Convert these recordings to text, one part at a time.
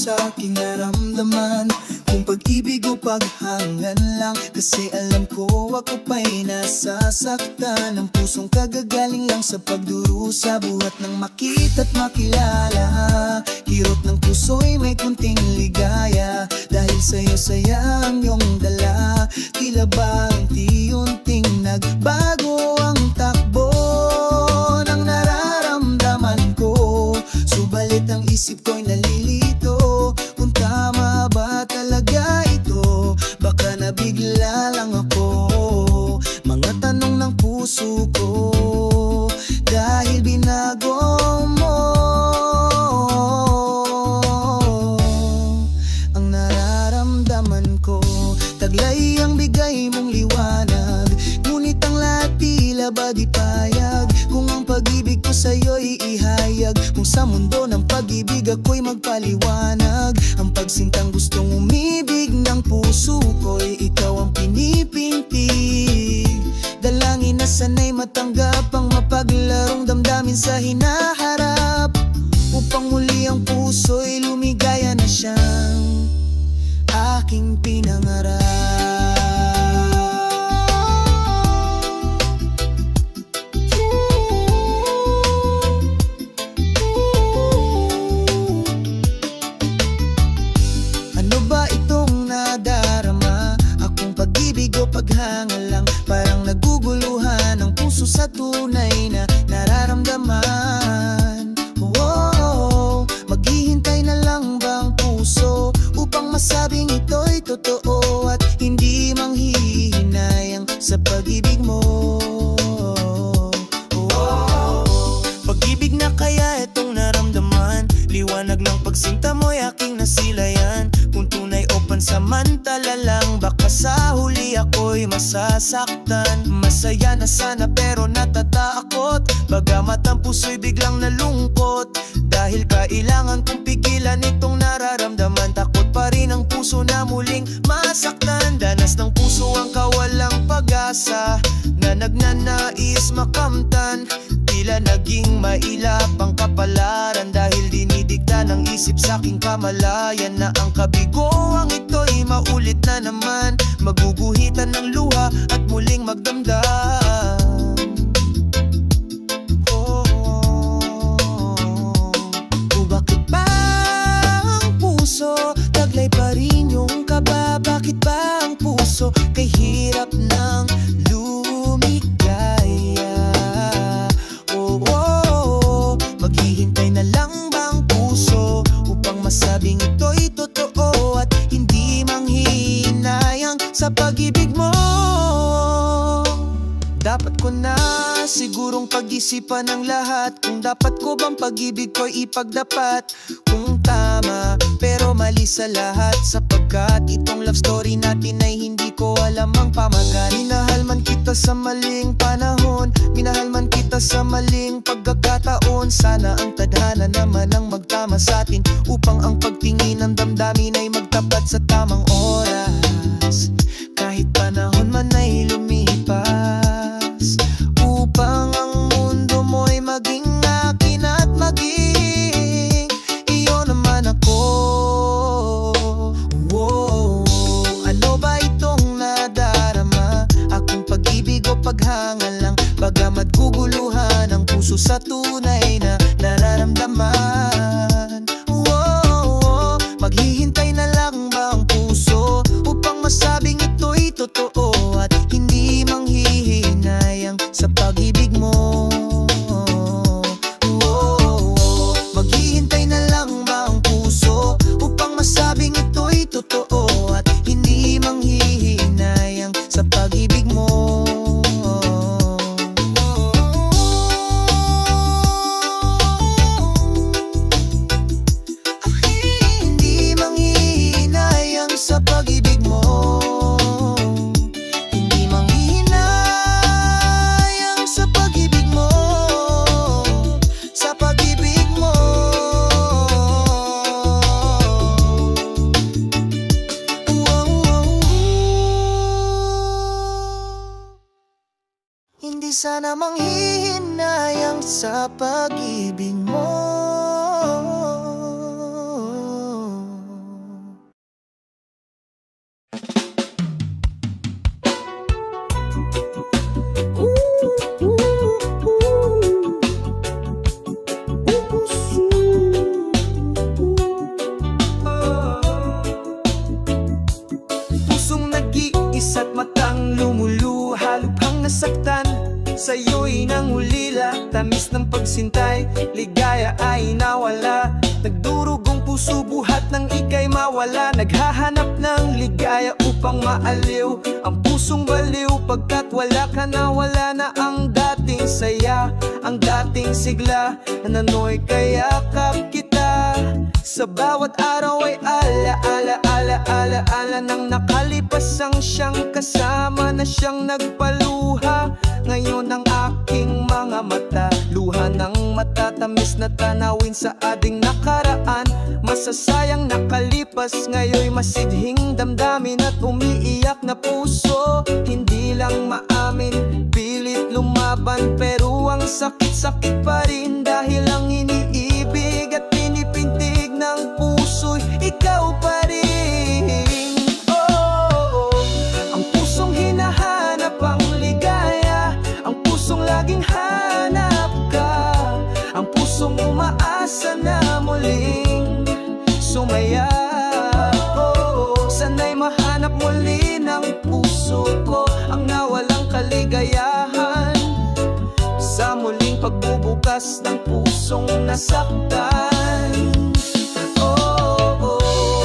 sa aking naramdaman, kung pag-ibig o paghangan lang. Kasi alam ko ako pa'y nasasaktan. Ang pusong kagagaling lang sa pagdurusa, buhat ng makita't makilala. Kirot ng puso'y may kunting ligaya, dahil sa'yo saya ang iyong dala. Tila ba unti-unting nagbago ang takbo ng nararamdaman ko. Subalit ang isip ko'y nalilito, kung tama ba talaga ito. Baka nabigla lang ako, mga tanong ng puso ko, dahil binago mo ang nararamdaman ko. Taglay ang bigay mong liwanag, ngunit ang lahat tila ba di payag. Kung ang pag-ibig ko sa'yo'y ihayag, kung sa mundo ng pag-ibig ako'y magpaliwanag. Ang pagsintang gustong umibig ng puso ko'y ikaw ang pinipintig. Dalangin na sana'y matanggap ang mapaglarong damdamin sa hinaharap, upang muli ang puso'y lumigaya na siyang aking pinangarap. Ano ba itong nadarama? Akong pag-ibig o paghanga lang? Parang naguguluhan ang puso sa tunay na nararamdaman. Maghihintay na lang bang puso upang masabing ito'y totoo, at hindi manghihinayang sa pag-ibig mo. Pag-ibig na kaya itong naramdaman, liwanag ng pagsinta mo'y aking nasilayan. Kung tunay o pansamantala lang, baka sa huli ako'y masasaktan. Masaya na sana pero natatakot, bagamat ang puso'y biglang nalungkot. Dahil kailangan kong pigilan itong nararamdaman, takot pa rin ang puso na muling masaktan. Danas ng puso ang kawalang pag-asa, na nagnanais makamtan. Tila naging mailap ang kapalaran, dahil dinidikta ng isip sa'king kamalayan. Na ang kabiguang ito'y maulit na naman, maguguhitan ng luha at muling magdamdam. Bakit ba ang puso taglay pa rin yung kaba? Bakit ba ang puso kay hirap ng lumigaya? Maghihintay na lang bang puso upang masabing ito'y totoo, at hindi manghihinayang sa pag-ibig mo? Dapat ko na sigurong pag-isipan ang lahat, kung dapat ko bang pag-ibig ko'y ipagdapat. Kung tama pero mali sa lahat, sapagkat itong love story natin ay hindi ko alam ang pamagat. Minahal man kita sa maling panahon, minahal man kita sa maling pagkakataon. Sana ang tadhana naman ang magtama sa atin, upang ang pagtingin ng damdamin ay magtapat sa tamang oras. Kahit panahon man ay lumipas, upang ang mundo mo'y maging akin at maging iyo naman ako. Ano ba itong nadarama? Akong pag-ibig o paghanga lang? Bagamat guguluhan ang puso sa tunay na nararamdaman. Maghihintay na lang ba ang puso upang masabing ito'y totoo, at hindi manghihinayang sa pag-ibig mo? Maghihintay na lang ba ang puso upang masabing ito'y totoo, at hindi manghihinayang sa pag-ibig mo? Hindi manghihinayang sa pag-ibig mo. Hindi manghihinayang sa pag-ibig mo, sa pag-ibig mo. Hindi sana manghihinayang sa pag-ibig mo. bibis at matang lumuluha, lubhang nasaktan. Sa'yo'y nangulila, tamis ng pagsintay, ligaya ay nawala. Nagdurugong puso, buhat ng ika'y mawala. Naghahanap ng ligaya upang maaliw ang pusong baliw. Pagkat wala ka na, wala na ang dating saya, ang dating sigla. Nano'y kayakap kita. Sa bawat araw ay ala nang nakalipas ang siyang kasama na siyang nagpaluha. Ngayon ang aking mga mata, luha ng matatamis na tanawin sa ading nakaraan. Masasayang nakalipas, ngayon masidhing damdamin at umiiyak na puso. Hindi lang maamin, pilit lumaban, pero ang sakit-sakit pa rin. Dahil ang iniibig at pinipintig ng puso'y ikaw pa rin. Oh, ang pusong hinahanap ang ligaya, ang pusong laging hanap ka, ang pusong umaasa na muling sumaya. Oh, sana'y mahanap muli ng puso ko ang nawalang kaligayahan, sa muling pagbubukas ng pusong nasaktan.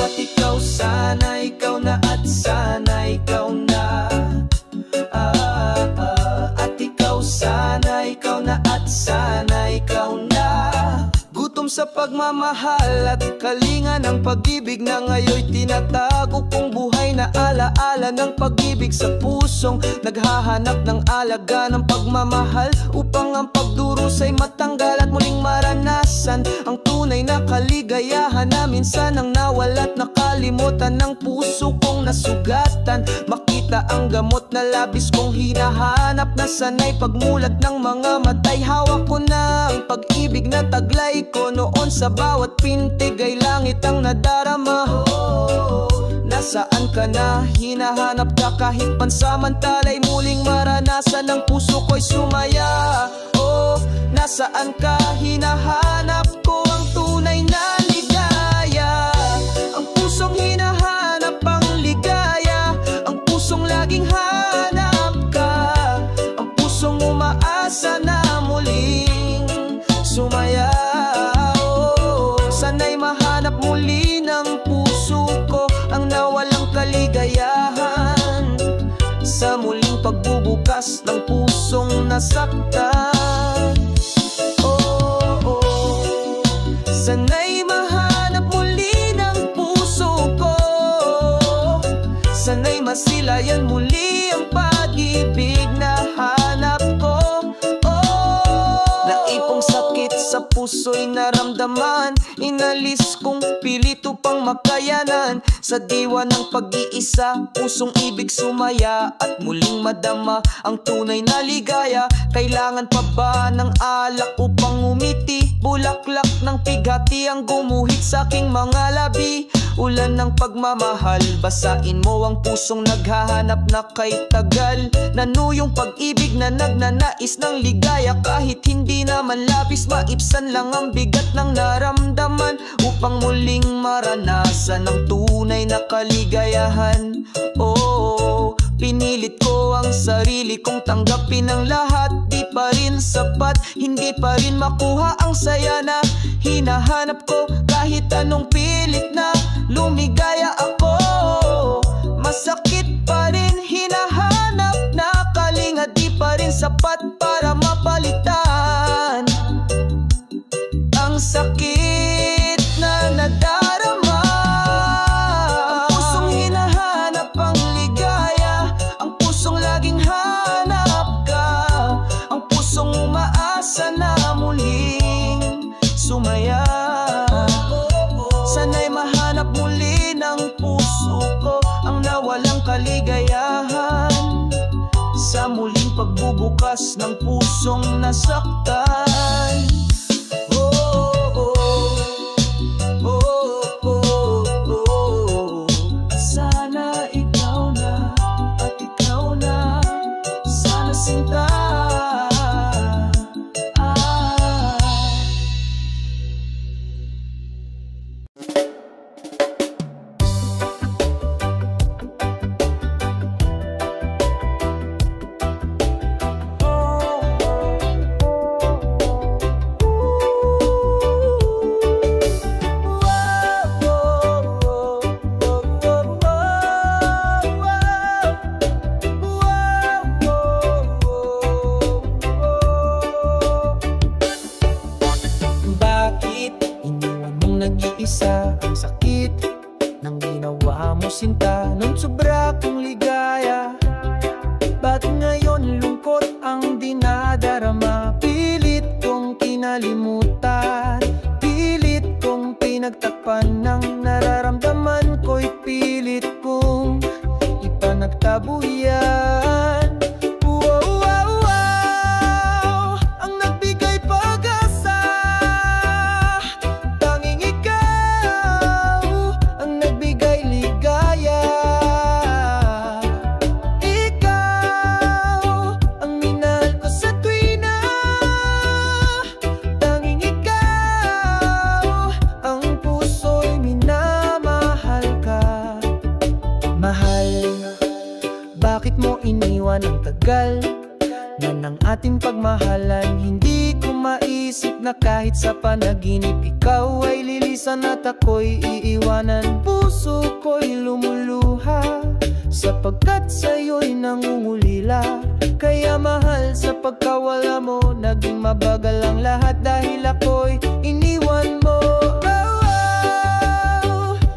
At ikaw sana, ikaw na, at sana ikaw na. At ikaw sana, ikaw na, at sana ikaw na. Gutom sa pagmamahal at kalinga ng pag-ibig na ngayon tinatago kong buhay na alaala ng pag-ibig sa pusong naghahanap ng alaga ng pagmamahal, upang ang pagduros ay matanggal at muling maranasan ang tunay na kaligayahan na minsan ang nawala at nakalimutan ng puso kong nasugatan. Makita ang gamot na labis kong hinahanap, na sanay pagmulat ng mga matay. Hawak ko na ang pag-ibig na taglay ko noon, sa bawat pintig ay langit ang nadarama. Nasaan ka na? Hinahanap ka kahit pansamantala'y muling maranasan ng puso ko'y sumaya. Oh, nasaan ka? Hinahanap ko ang tunay na ligaya, ang pusong hinahanap ang ligaya, ang pusong laging hanap ka, ang pusong umaasa na muling sumaya. Sana'y mahanap muli ng puso ko ang nawalang kaligayahan, sa muling pagbubukas ng pusong nasaktan. Sana'y mahanap muli ng puso ko, sana'y masilayan muli ang pag-ibig na hanap ko. Naipong sakit sa puso'y naramdaman, inalis kong pilito pang makayanan. Sa diwa ng pag-iisa, pusong ibig sumaya at muling madama ang tunay na ligaya. Kailangan pa ba ng alak upang umiti? Bulaklak ng pighati ang gumuhit sa aking mga labi. Ulan ng pagmamahal, basain mo ang pusong naghahanap na kay tagal. Nanuyong pag-ibig na nagnanais ng ligaya, kahit hindi naman labis, maipsan lang ang bigat ng naramdaman, upang muling maranasan ang tunay na kaligayahan. Oh, pinilit ko ang sarili kong tanggapin ang lahat. Di pa rin sapat, hindi pa rin makuha ang saya na hinahanap ko. Kahit anong pilit na lumigaya ako, masakit pa rin hinahanap na kalinga. Di pa rin sapat para mapalitan ang sakit na nadarama. Ang pusong hinahanap ang ligaya, ang pusong laging hanap ka, ang pusong umaasa na muling sumaya. Sana'y mahanap muli ng puso ko ang nawalang kaligayahan, sa muling pagbubukas ng pusong nasaktan. Sana ikaw na, at ikaw na, sana sinta. mo sinta, nung sobra kong ligaya. Ba't ngayon lungkot ang dinadarama? Pilit kong kinalimutan, pilit kong pinagtakpan ng nararamdaman ko'y pilit kong ipanagtabuyan. Wow, wow, wow, ang nagbigay pag-asa, tanging ikaw ang nagbigay ligaya. Ikaw ang minahal ko sa tuwina, tanging ikaw ang puso'y minamahal ka. Mahal, bakit mo iniwan ang tagal na ng ating pagmahalan? Hindi ko maisip na kahit sa panaginip ikaw ay lilisan at ako'y iiwanan. Puso ko'y lumuluha sapagkat sa'yo'y nangungulila. Kaya mahal, sa pagkawala mo naging mabagal ang lahat dahil ako'y iniwan mo.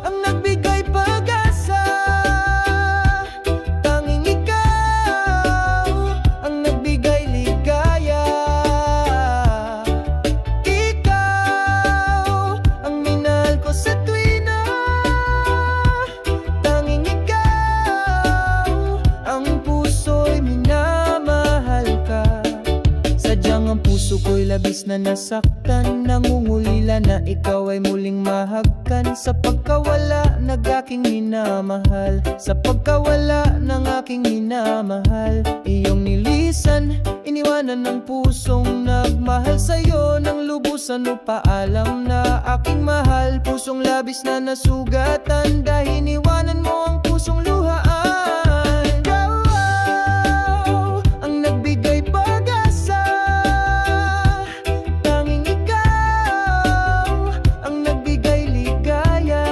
Ang nagbigay pag-asa, tanging ikaw ang nagbigay ligaya. Ikaw ang minahal ko sa tuwina, tanging ikaw ang puso'y minamahal ka. Sadyang ang puso ko'y labis na nasaktan, nangungulila na ikaw ay muling mahagkan. Sa pagkawala ng aking minamahal, sa pagkawala ng aking minamahal, iyong nilisan, iniwanan ng pusong nagmahal sa'yo ng lubusan. O paalam na aking mahal, pusong labis na nasugatan dahil iniwanan mo ang pusong luhaan. Ikaw ang nagbigay pag-asa, tanging ikaw ang nagbigay ligaya.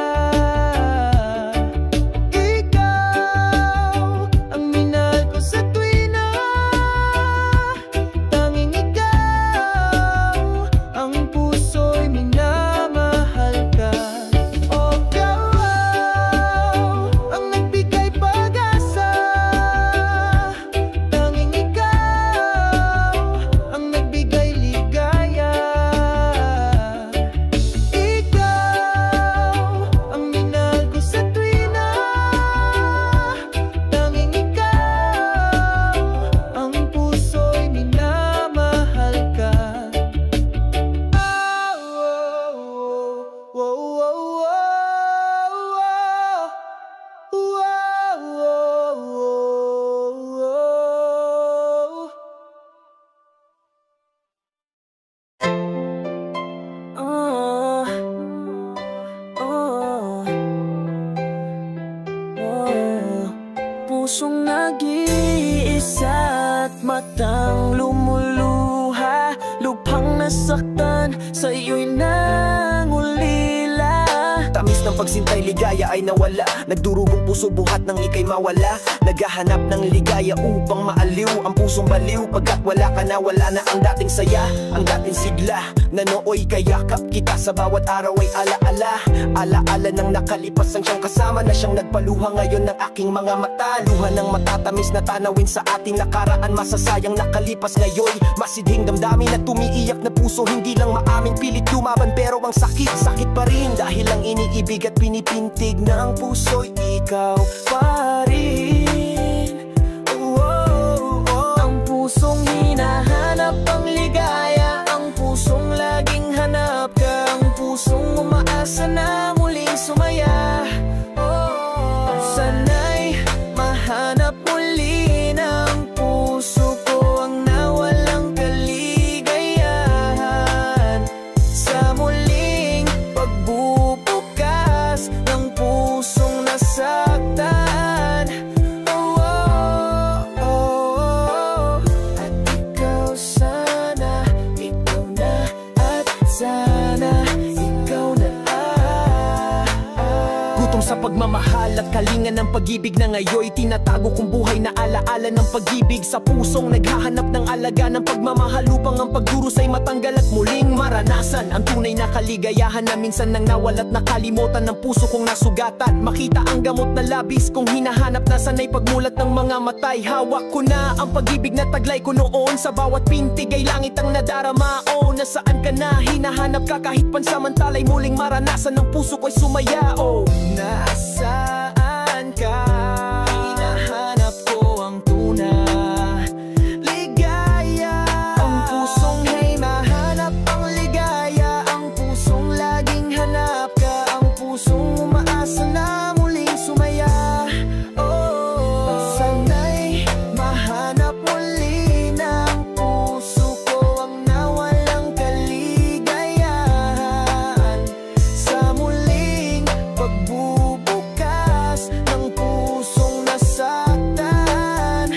Ikaw ang minahal ko sa tuwina, tanging ikaw ang puso'y minamahal ka. Oh, ikaw ang nagbigay pag-asa, tanging ikaw ang nagbigay ligaya. Ikaw ang minahal ko sa tuwina, tanging ikaw ang puso'y minamahal ka. Oh, oh, oh, oh, oh, pusong nag-iisa't matang lumuluha, lubhang nasaktan, sa'yo'y nangulila. Tamis ng pagsintay, ligaya ay nawala, nagdurugong puso buhat nang ika'y mawala. Naghahanap ng ligaya upang maaliw ang pusong baliw. Pagkat wala ka na, wala na ang dating saya, ang dating sigla na nooy kayakap kita sa bawat araw ay alaala. Alaala ng nakalipas ang siyang kasama na siyang nagpaluha ngayon ng aking mga mata. Luha ng matatamis na tanawin sa ating nakaraan, masasayang nakalipas ngayon. Masidhing damdamin at tumiiyak na puso, hindi lang maamin pilit lumaban pero ang sakit, sakit pa rin. Dahil ang iniibig at pinipintig na ang puso'y ikaw pa rin. Ang pusong hinahanap ang ligaya, ang pusong laging hanap ka, ang pusong umaasa na muling sumaya. Sana'y mahanap muli ng puso ko ang nawalang kaligayahan, sa muling pagbubukas ng pusong nasaktan. At ikaw sana, ikaw na, at sana ikaw na. Gutom sa pagmamahal at kalingan ng pag-ibig na ngayoy tinatago kong buhay na alaala ng pag-ibig sa pusong naghahanap ng alaga ng pagmamahal upang ang pagdurusa ay matanggal at muling maranasan ang tunay na kaligayahan na minsan nang nawala at nakalimutan ng puso kong nasugatan. Makita ang gamot na labis kong hinahanap na sanay pagmulat ng mga matay. Hawak ko na ang pag-ibig na taglay ko noon, sa bawat pintig ay langit ang nadarama. Oh, nasaan ka na? Hinahanap ka kahit pansamantalay muling maranasan ng puso ko'y sumaya. Oh, nasaan ka? Hinahanap ko ang tunay ligaya. Ang pusong ay mahanap ang ligaya. Ang pusong laging hanap ka. Ang pusong umaasa na muling sumaya. Oh, sana'y mahanap muli ng puso ko ang nawalang kaligayahan. Sa muling pagbubukas ng pusong nasaktan.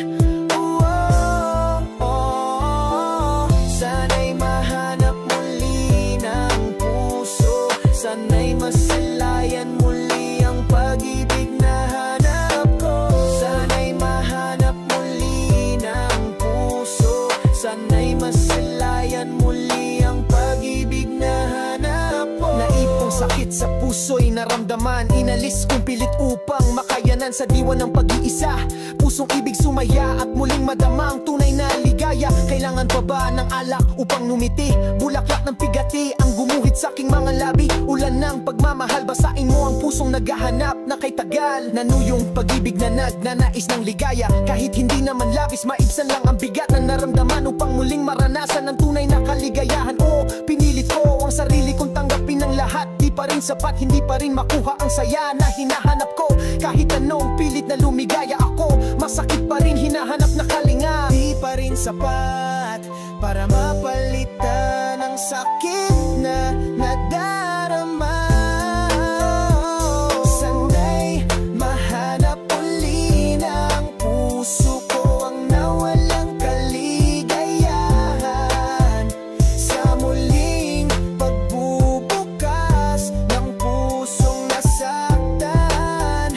Sana'y mahanap muli ng puso. Sana'y masalayan muli ang pag-ibig na hanap ko. Sana'y mahanap muli ng puso. Sana'y masalayan muli ang pag-ibig na hanap ko. Naipong sakit sa puso'y naramdaman, inalis kong pilit upang makayanan sa diwa ng pag-iisa. Pusong ibig sumaya at muling madama ang tunay na ligaya. Kailangan pa ba ng alak upang numiti? Bulaklak ng pigati ang gumuhit sa aking mga labi. Ulan ng pagmamahal, basain mo ang pusong naghahanap na kay tagal. Nanuyong pag-ibig na nagnanais ng ligaya. Kahit hindi naman labis, maibsan lang ang bigat na naramdaman upang muling maranasan ang tunay na kaligayahan. Oh, pinilit ko ang sarili kong tanggapin ng lahat. Di pa rin sapat, hindi pa rin makuha ang saya na hinahanap ko. Kahit anong pilit na lumigaya ako, masakit pa rin hinahanap na kalinga. Di pa rin sapat para mapalitan ang sakit na nadarama. Sana'y mahanap uli ng puso ko ang nawalang kaligayahan. Sa muling pagbubukas ng pusong nasaktan.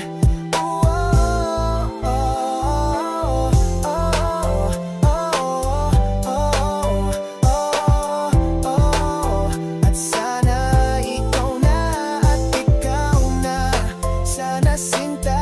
At sana ikaw na at ikaw na, sana sinta.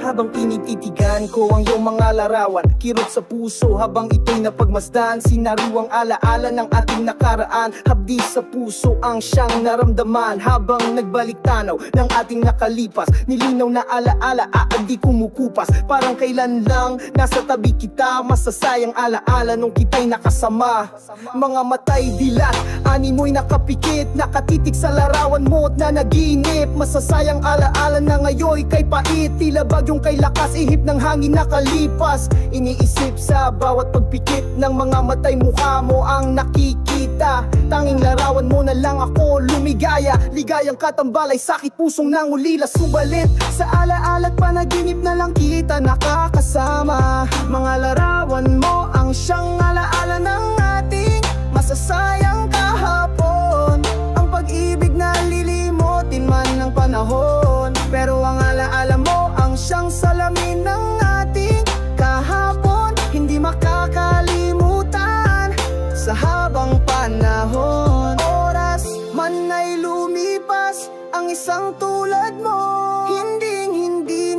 Habang tinititigan ko ang iyong mga larawan, kirot sa puso habang ito'y napagmasdan. Sinariwang alaala ng ating nakaraan, habdi sa puso ang siyang naramdaman. Habang nagbalik tanaw ng ating nakalipas, nilinaw na alaala di kumukupas. Parang kailan lang nasa tabi kita, masasayang alaala nung kita'y nakasama. Mga matay dilat, animoy nakapikit, nakatitig sa larawan mo't na naginip. Masasayang alaala na ngayon kay pait, tila bagyong kay lakas, ihip ng hangin nakalipas. Iniisip sa bawat pagpikit ng mga matay, mukha mo ang nakikita. Tanging larawan mo na lang ako lumigaya. Ligayang katambalay, sakit pusong nangulila. Subalit sa alaala't panaginip na lang kita nakakasama. Mga larawan mo ang siyang alaala ng ating masasayang kahapon. Ang pag-ibig na lilimutin man ng panahon, pero ang alaala mo ang siyang salamin ng ating kahapon. Hindi makakalimutan sa habang panahon. Oras man ay lumipas, ang isang tulad mo hindi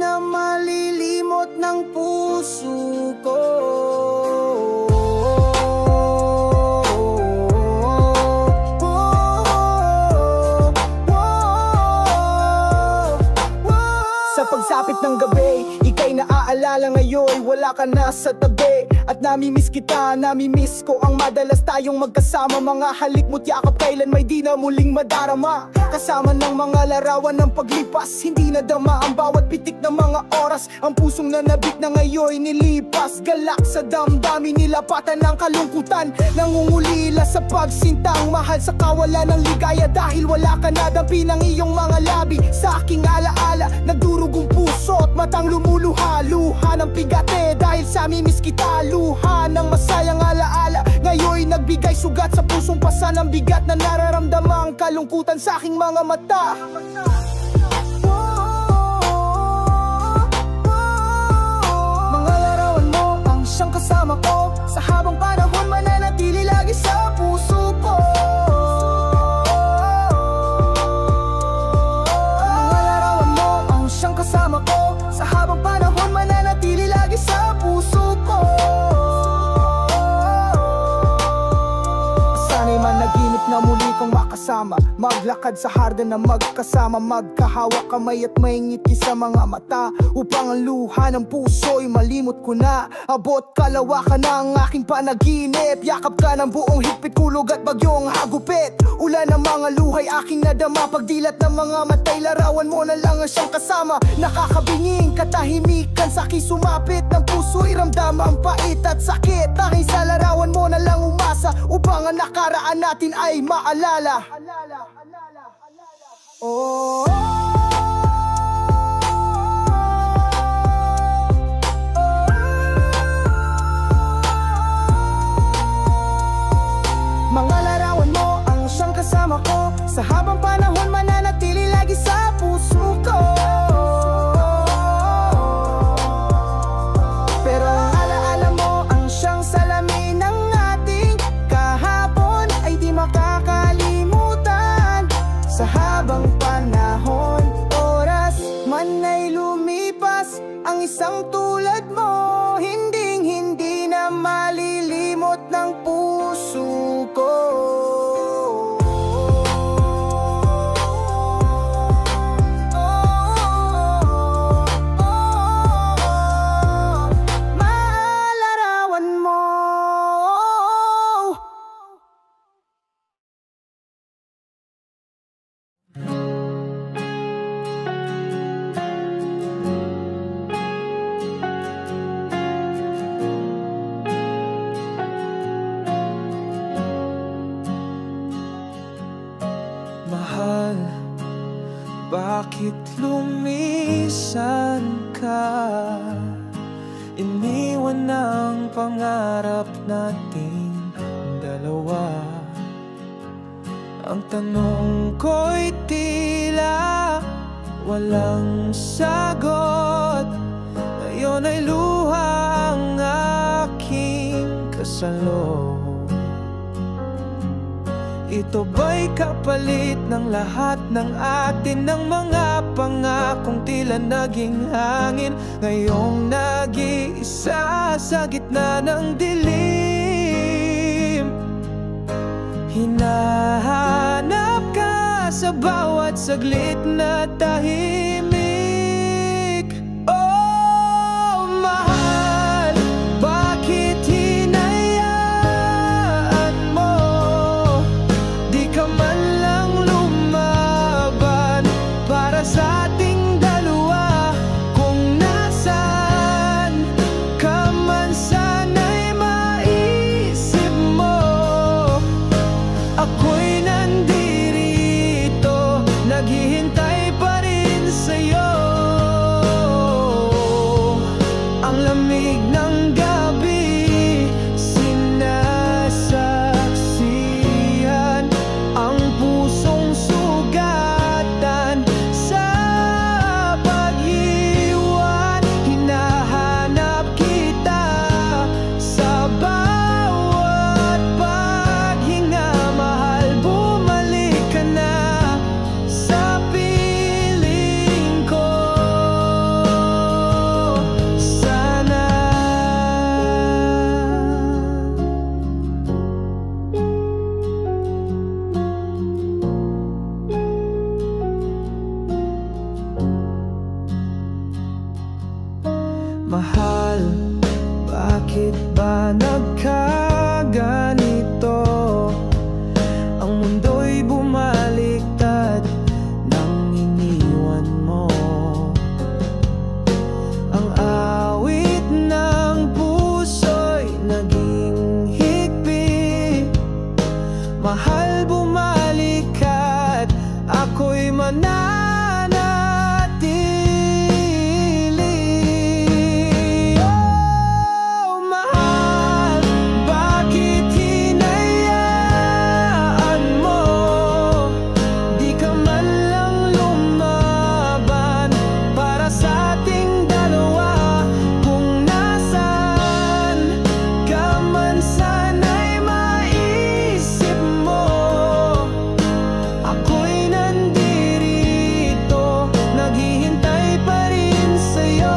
na malilimot ng puso ko. Sa pagsapit ng gabi, ika'y naaalala ngayon, wala ka na sa tabi. At namimiss kita, namimiss ko ang madalas tayong magkasama. Mga halik mo't yakap kailan may di na muling madarama. Kasama ng mga larawan ng paglipas, hindi nadama ang bawat pitik ng mga oras. Ang pusong nanabik na ngayon nilipas, galak sa damdamin, nilapatan ng kalungkutan. Nangungulila sa pagsintang, mahal sa kawalan ng ligaya. Dahil wala ka na dampi ng iyong mga labi. Sa aking alaala, nagdurugong puso at matang lumuluha. Luha ng pigate dahil sa mimiss kita. Luha ng masayang alaala, ngayon nagbigay sugat sa pusong pasan ng bigat na nararamdamang kalungkutan sa aking mga mata. Mga larawan mo ang siyang kasama ko, sa habang panahon mananatili lagi sa puso ko. Mga larawan mo ang siyang kasama ko, sa habang panahon mananatili lagi sa puso ko. Sana'y managinip na muli kang makasama, maglakad sa hardin na magkasama, magkahawak kamay at may ngiti sa mga mata, upang ang luha ng puso'y malimot ko na. Abot kalawakan ng aking panaginip, yakap ka ng buong higpit, kulog at bagyong hagupit. Ulan ng mga luhay aking nadama, pagdilat ng mga matay, larawan mo na lang ang siyang kasama. Nakakabinging katahimikan sa aking sumapit, ng puso'y ramdam ang pait at sakit. Dahil sa larawan mo na lang umasa, upang ang nakaraan natin ay maalala. Oh, mga larawan mo ang siyang kasama ko, sa habang panahon mananatili lagi sa puso ko. Pero ang alaala mo ang siyang salamin ng ating kahapon, ay di makakalimutan. Sa habang panahon, oras man ay lumipas, ang isang tulad mo hinding-hindi na malilimot ng puso ko. Malarawan mo. Mahal, bakit lumisan ka? Iniwan ang pangarap nating dalawa. Ang tanong ko'y tila walang sagot. Ngayon ay luha ang aking kasalo. Ito ba'y kapalit ng lahat ng atin, ng mga pangakong tila naging hangin, ngayong nag-iisa sa gitna ng dilim? Hinahanap ka sa bawat saglit na tahimik. Oh, mahal, bakit hinayaan mo? Di ka man lang lumaban para sa ating dalawa. Kung nasaan ka man, sana'y maisip mo, ako'y nandirito, naghihintay pa rin sa'yo. Ang lamig ng gabi, sinasaksihan ang pusong sugatan sa pag-iwan. Hinahanap kita sa bawat paghinga. Mahal, bumalik ka na sa piling. mananatili. Oh, mahal, bakit hinayaan mo? Di ka man lang lumaban para sa ating dalawa. Kung nasaan ka man, sana'y maisip mo ako'y nandirito, naghihintay pa rin sa'yo.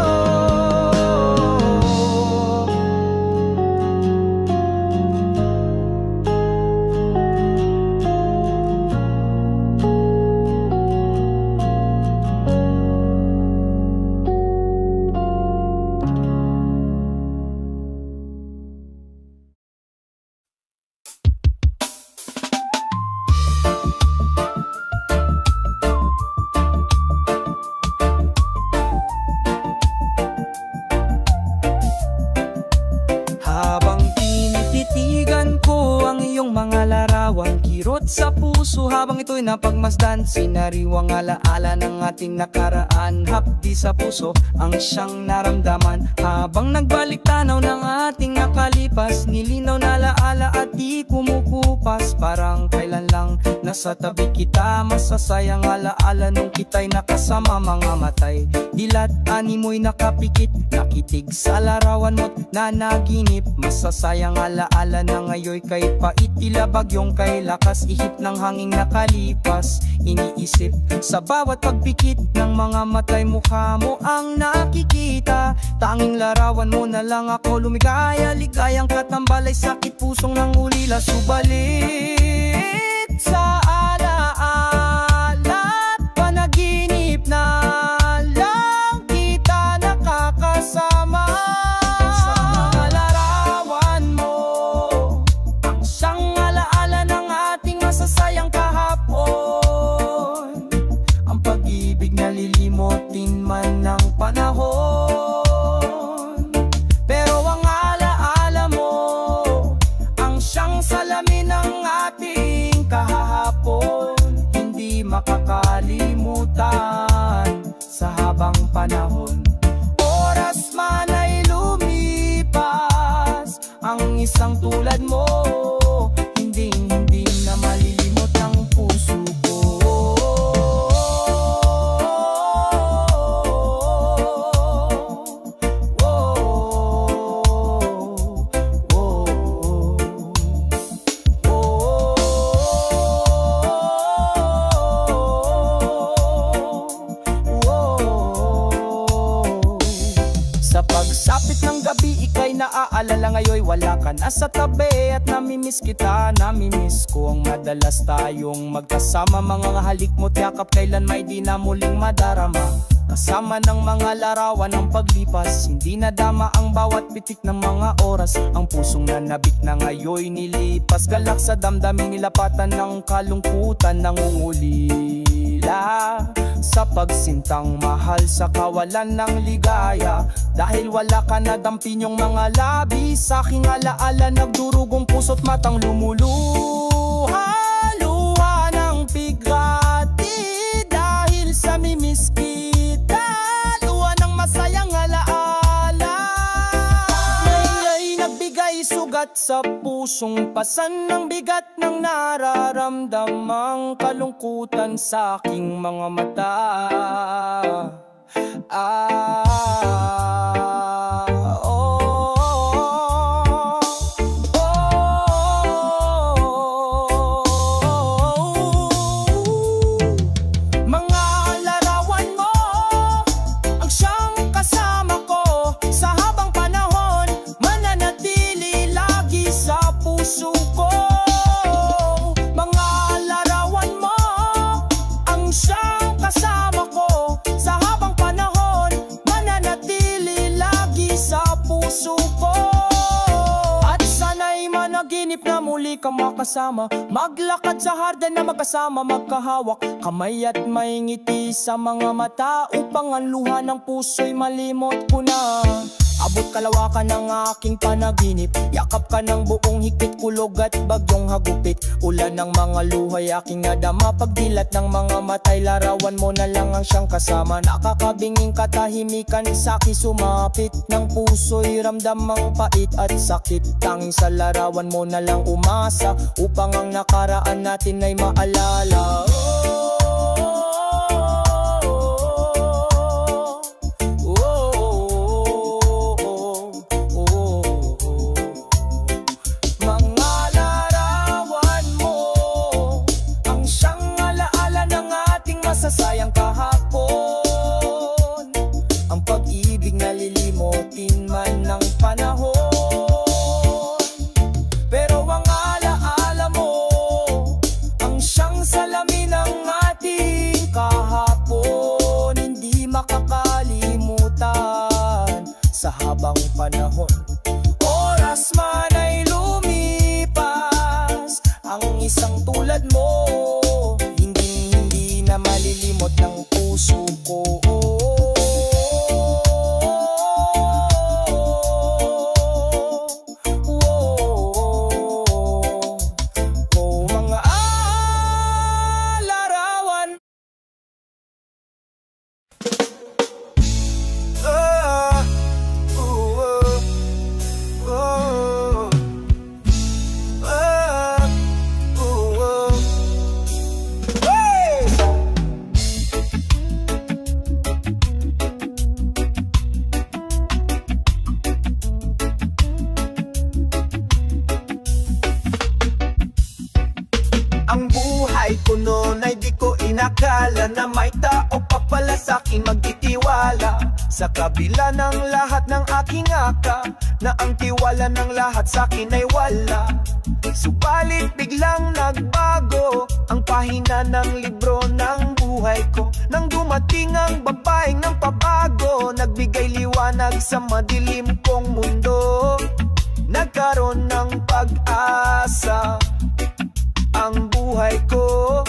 Habang tinititigan ko ang iyong mga larawan, kirot sa puso habang ito'y napagmasdan. Sinariwang alaala ng ating nakaraan, hapdi sa puso ang siyang naramdaman. Habang nagbalik tanaw ng ating nakalipas, nilinaw na alaala at di kumukupas. Parang kailan lang nasa tabi kita, masasayang alaala nung kita'y nakasama. Mga matay, dilat animoy nakapikit, nakitig sa larawan mo't nanaginip. Masasayang alaala na ngayon kay pait, tila bagyong kay lakas, ihip ng hanging nakalipas. Iniisip sa bawat pagpikit ng mga matay, mukha mo ang nakikita. Tanging larawan mo na lang ako lumigaya, ligayang katambalay, sakit pusong nangulila. Subalit sa alaala at panaginip na lang kita nakakasama. Masasayang kahapon, ang pag-ibig nalilimotin man ng panahon. Pero ang alaala mo, ang siyang salamin ng ating kahapon, hindi makakalimutan sa habang panahon. Oras man ay lumipas, ang isang tulad mo hindi na malilimot ang puso ko. Sa pagsapit ng gabi, ika'y naaalala ngayon, wala ka na sa tabi at namimiss kita, namimiss ko ang madalas tayong magkasama. Mga halik mo't yakap, kailan may di na muling madarama. Kasama ng mga larawan ng paglipas, hindi nadama ang bawat pitik ng mga oras. Ang pusong nanabik na ngayon nilipas, galak sa damdamin, nilapatan ng kalungkutan, nangungulila sa pagsintang mahal sa kawalan ng ligaya. Dahil wala ka na dampin yung mga labi, sa aking alaala nagdurugong puso't matang lumuluha. Luha ng bigati dahil sa mimiss kita, luha ng masayang alaala. Ngaya'y nagbigay sugat sa pusong pasan ng bigat ng nararamdamang kalungkutan sa aking mga mata. Mga larawan mo ang siyang kasama ko sa habang panahon, mananatili lagi sa puso ko. Mga larawan mo ang siyang kasama ko sa habang panahon, mananatili lagi sa puso ko. At sana'y managinip na muli ka makasama, maglakad sa hardin na magkasama, magkahawak kamay at may ngiti sa mga mata, upang ang luha ng puso'y malimot ko na. Abot kalawakan ng aking panaginip, yakap ka ng buong higpit, kulog at bagyong hagupit. Ulan ng mga luhay aking nadama, pagdilat ng mga matay, larawan mo na lang ang siyang kasama. Nakakabinging katahimikan sa'ki sumapit, ng puso'y ramdam ang pait at sakit. Tanging sa larawan mo na lang umasa, upang ang nakaraan natin ay maalala. Sayang kahapon, ang pag-ibig nalilimutin man ng panahon. Pero ang alaala mo, ang siyang salamin ng ating kahapon, hindi makakalimutan sa habang panahon. Oras man ay lumipas, ang isang tulad mo na malilimot ng puso ko. Mga larawan. Ang buhay ko noon ay di ko inakala na may tao pa pala sa'kin magtitiwala. Sa kabila ng lahat ng aking aka, na ang tiwala ng lahat sa'kin ay wala. Subalit biglang nagbago ang pahina ng libro ng buhay ko, nang dumating ang babaeng ng pabago, nagbigay liwanag sa madilim kong mundo. Nagkaroon ng pag-asa ang buhay ko,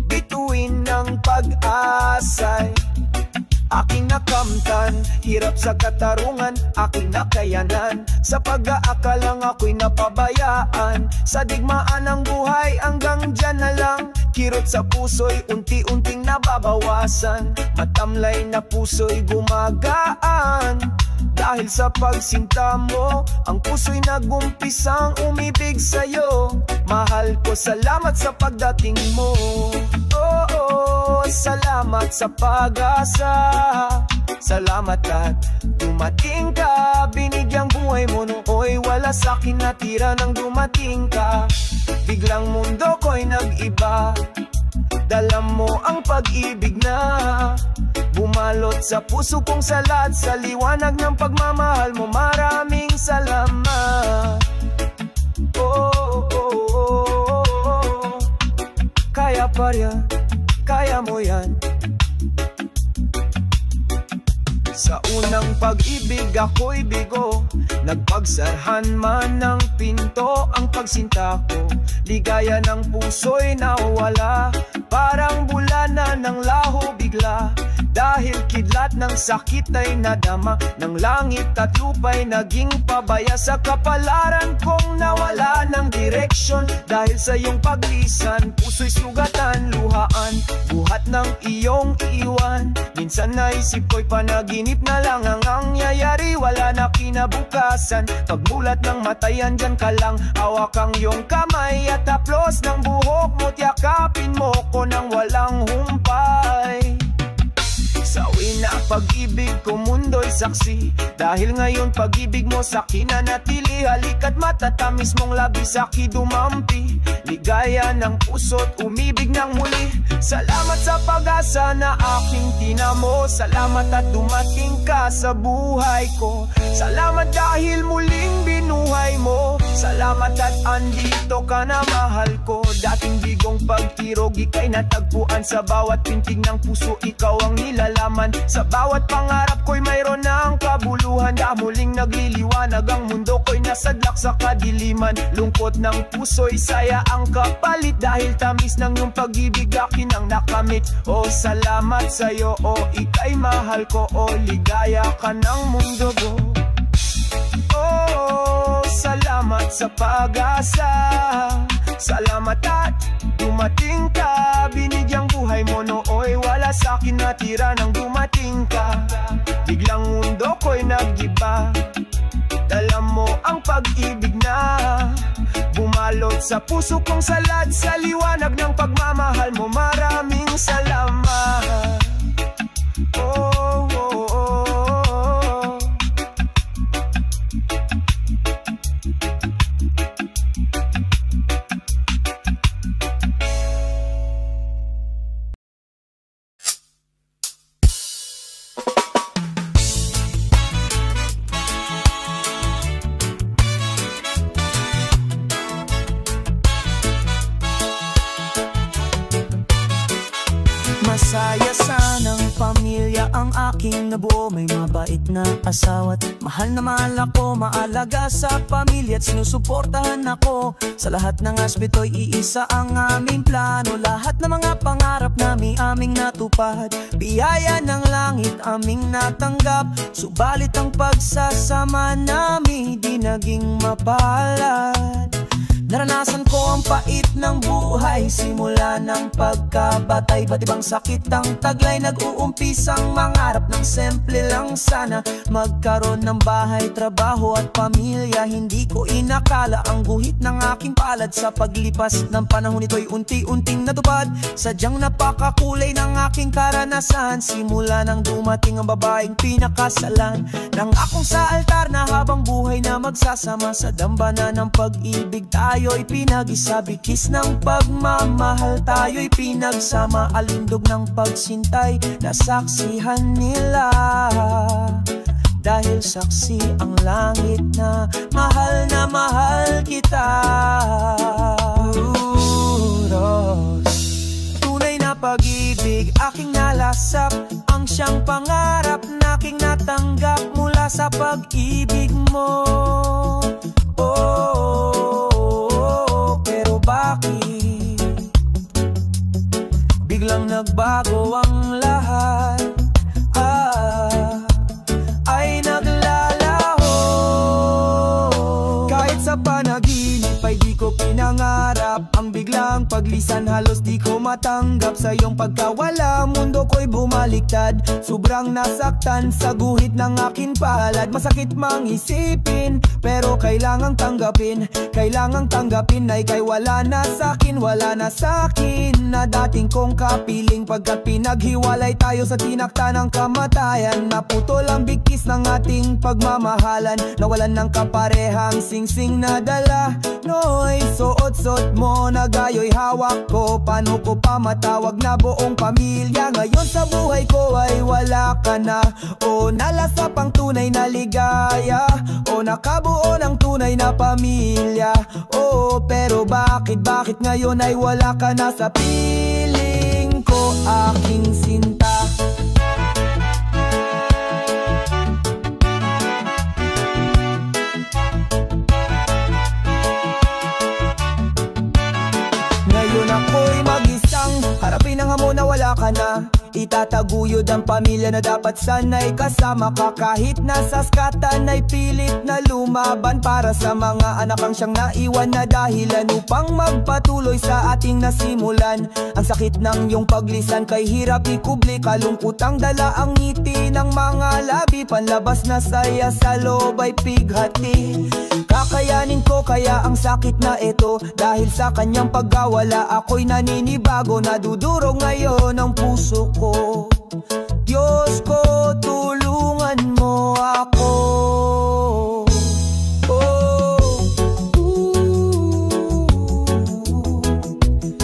bituin ng pag-asay aking nakamtan. Hirap sa katarungan, aking nakayanan. Sa pag-aakalang ako'y napabayaan. Sa digmaan ng buhay, hanggang dyan na lang. Kirot sa puso'y unti-unting nababawasan. Matamlay na puso'y gumagaan. Dahil sa pagsinta mo, ang puso'y nagumpisang umibig sa'yo. Mahal ko, salamat sa pagdating mo. Oo, salamat sa pag-asa. Salamat at dumating ka. Binigyang buhay mo nooy wala sa'kin natira nang dumating ka. Biglang mundo ko'y nag-iba. Dala mo ang pag-ibig na bumalot sa puso kong salat. Sa liwanag ng pagmamahal mo, maraming salamat. Oh, oh, oh, oh, oh. Kaya pa rin, kaya mo yan. Sa unang pag-ibig ako'y bigo, nagpagsarhan man ng pinto ang pagsinta ko. Ligaya ng puso'y nawala, parang bulana ng laho bigla. Dahil kidlat ng sakit ay nadama, ng langit at lupa'y naging pabaya. Sa kapalaran kong nawala ng direksyon, dahil sa iyong paglisan, puso'y sugatan, luhaan, buhat ng iyong iwan. Minsan naisip ko'y panaginip na lang ang nangyayari, wala na kinabukasan. Pagmulat ng matay, andyan ka lang, hawak ang iyong kamay at haplos ng buhok mo, tiyakapin mo ko nang walang humpay. Sa na pag-ibig ko mundo'y saksi, dahil ngayon pag-ibig mo sa'kin nanatili. Halika't matatamis mong labi sa'ki dumampi, ligaya ng puso't umibig ng muli. Salamat sa pag-asa na aking tinamo, salamat at dumating ka sa buhay ko. Salamat dahil muling binuhay mo, salamat at andito ka na mahal ko. Dating bigong pagtirog, ika'y natagpuan sa bawat pintig ng puso, ikaw ang nilalaman. Sa bawat pangarap ko'y mayroon na ang kabuluhan, na muling nagliliwanag ang mundo ko'y nasadlak sa kadiliman. Lungkot ng puso'y saya ang kapalit, dahil tamis ng iyong pag-ibig akin ang nakamit. O salamat sa'yo, o ika'y mahal ko, o ligaya ka ng mundo ko. salamat sa pag-asa. Salamat at dumating ka. Binigyang buhay mo nooy wala sa'kin natira nang dumating ka. Biglang mundo ko'y nag-iba. Dala mo ang pag-ibig na bumalot sa puso kong salad. Sa liwanag ng pagmamahal mo, maraming salamat. Oh, oh, oh, oh. Masaya sanang pamilya ang aking nabuo. May mabait na asawa't mahal na mahal ako. Maalaga sa pamilya at sinusuportahan ako. Sa lahat ng aspeto iisa ang aming plano. Lahat ng mga pangarap namin aming natupad. Biyaya ng langit aming natanggap. Subalit ang pagsasama namin di naging mapalad. Naranasan ko ang pait ng buhay simula ng pagkabata. Iba't ibang sakit ang taglay. Nag-uumpisang mangarap ng simple lang sana. Magkaroon ng bahay, trabaho at pamilya. Hindi ko inakala ang guhit ng aking palad. Sa paglipas ng panahon ito'y unti-unting natupad. Sadyang napakakulay ng aking karanasan. Simula nang dumating ang babaeng pinakasalan ng akong sa altar na habang buhay na magsasama. Sa dambana ng pag-ibig tayo'y pinag-isa. Bikis ng pagmamahal tayo'y pinagsama. Alindog ng pagsintay nasaksihan nila. Dahil saksi ang langit na mahal kita. Tunay na pag-ibig aking nalasap. Ang siyang pangarap na aking natanggap mula sa pag-ibig mo. Pero bakit biglang nagbago ang lahat? Ay naglalaho. Kahit sa panaginip ay di ko pinangarap ang biglang paglisan. Halos di ko matanggap sa iyong pagkawala. Mundo ko'y bumaliktad. Sobrang nasaktan sa guhit ng aking palad. Masakit mang isipin pero kailangang tanggapin. Kailangang tanggapin na ika'y wala na sa'kin. Wala na sa'kin na dating kong kapiling. Pagkat pinaghiwalay tayo sa tinakta ng kamatayan. Naputol ang bigkis ng ating pagmamahalan. Nawalan ng kaparehang singsing na dala. Noy, suot-suot mo na gayo'y hawak ko. Paano ko pa matawag na buong pamilya? Ngayon sa buhay ko ay wala ka na. O nalasap ang tunay na ligaya. O nakabuo ng tunay na pamilya. O pero bakit ngayon ay wala ka na sa piling ko, aking sinta? Ngayon ako'y mag-isang harapin ang hamon na wala ka na. Itataguyod ang pamilya na dapat sana'y kasama ka. Kahit nasa skatan ay pilit na lumaban para sa mga anak ang siyang naiwan na dahilan upang magpatuloy sa ating nasimulan. Ang sakit ng iyong paglisan kay hirap ikubli. Kalungkutang dala ang ngiti ng mga labi. Panlabas na saya sa loob ay pighati. Kakayanin ko kaya ang sakit na ito. Dahil sa kanyang pagkawala ako'y naninibago. Nadudurog ngayon ang puso ko. Diyos ko, tulungan mo ako.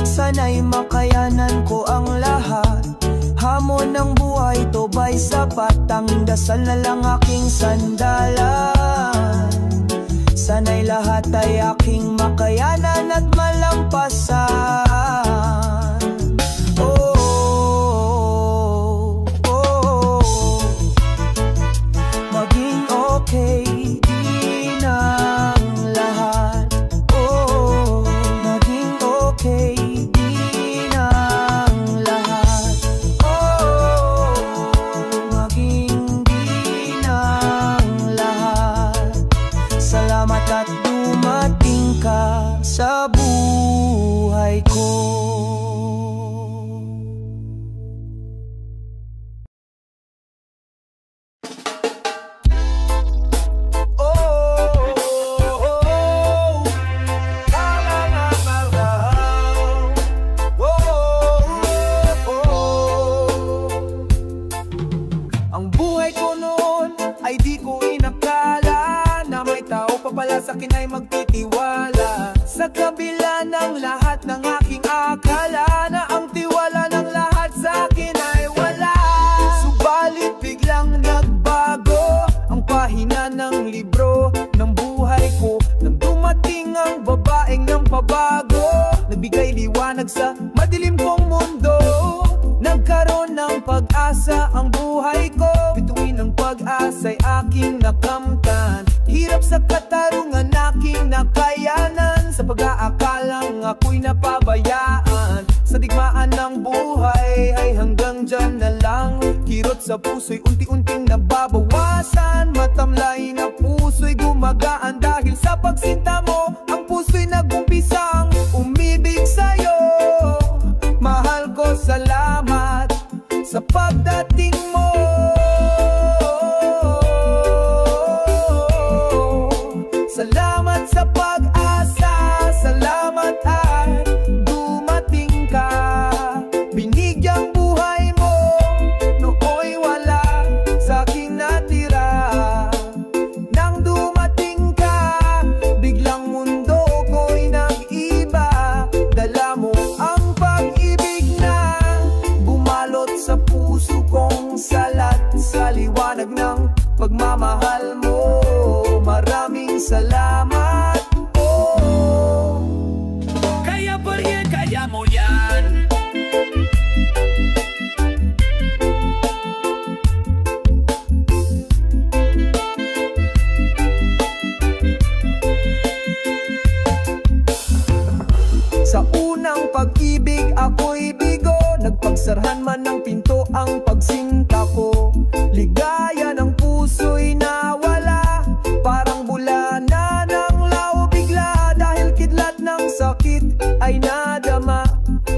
Sana'y makayanan ko ang lahat. Hamon ng buhay to ba'y sapat. Tanging dasal na lang aking sandalan. Sana'y lahat ay aking makayanan at malampasan. Maging okay din ang lahat. Maging okay din ang lahat. Maging din ang lahat. Salamat at dumating sa akin ay magtitiwala. Sa kabila ng lahat ng aking akala na ang tiwala ng lahat sa akin ay wala. Subalit biglang nagbago ang pahina ng libro ng buhay ko nang dumating ang babaeng ng pabago. Nagbigay liwanag sa madilim kong mundo. Nagkaroon ng pag-asa ang buhay ko. Bituin ng pag-asa'y aking nakamtan. Hirap sa katarungan aking nakayanan. Sa pag-aakalang ako'y napabayaan. Sa digmaan ng buhay ay hanggang dyan na lang. Kirot sa puso'y unti-unting nababawasan. Matamlay na puso'y gumagaan dahil sa pagsinta mo. Ang puso'y nag-umpisang umibig sa'yo. Mahal ko, salamat sa pagdating mo. Salamat sa pag-asa, salamat at dumating ka. Binigyang buhay mo, nooy wala sa akin natira. Nang dumating ka, biglang mundo ko'y nag-iba. Dala mo ang pag-ibig na bumalot sa puso kong salat. Sa liwanag ng pagmamahal mo, maraming salamat. Oh, kaya pa rin, kaya mo yan. sa unang pag-ibig ako'y bigo. Nagpagsarhan man ng pinto ang pagsinta ko. Ligaya ng puso'y nawala. Parang bula na ng lao bigla. Dahil kidlat ng sakit ay nadama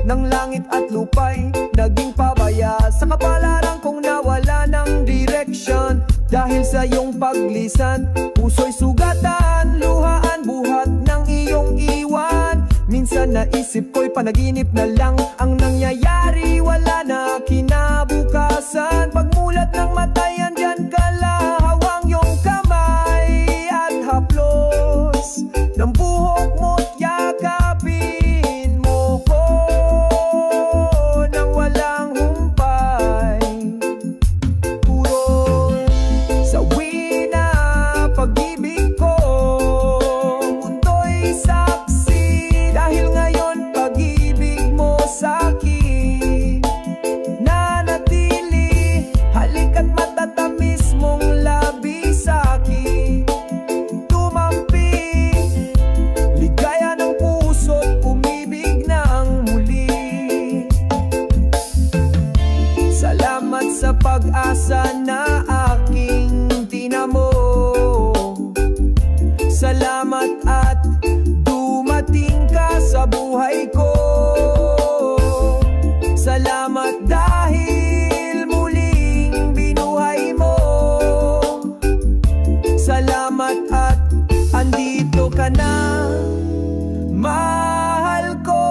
ng langit at lupa'y naging pabaya. Sa kapalaran kong nawala ng direksyon. Dahil sa iyong paglisan, puso'y sugatan. Luhaan buhat ng iyong iwan. Minsan naisip ko'y panaginip na lang ang nangyayari. Wala na kinabukasan. Pagmulat ng matay, andyan ka lang. Hawang iyong kamay at haplos ng buhok mo't yakapin mo ko nang walang humpay. Puro sawi na pag-ibig ko, mundo'y saksi. Dahil ngayon pag-ibig mo sa'kin nanatili. Halik at matatamis mong labi sa'kin tumampi. Ligaya ng puso't umibig ng muli. Salamat sa pag-asa na aking tinamo. Salamat at dumating ka sa buhay ko. Salamat dahil muling binuhay mo. Salamat at andito ka na, mahal ko.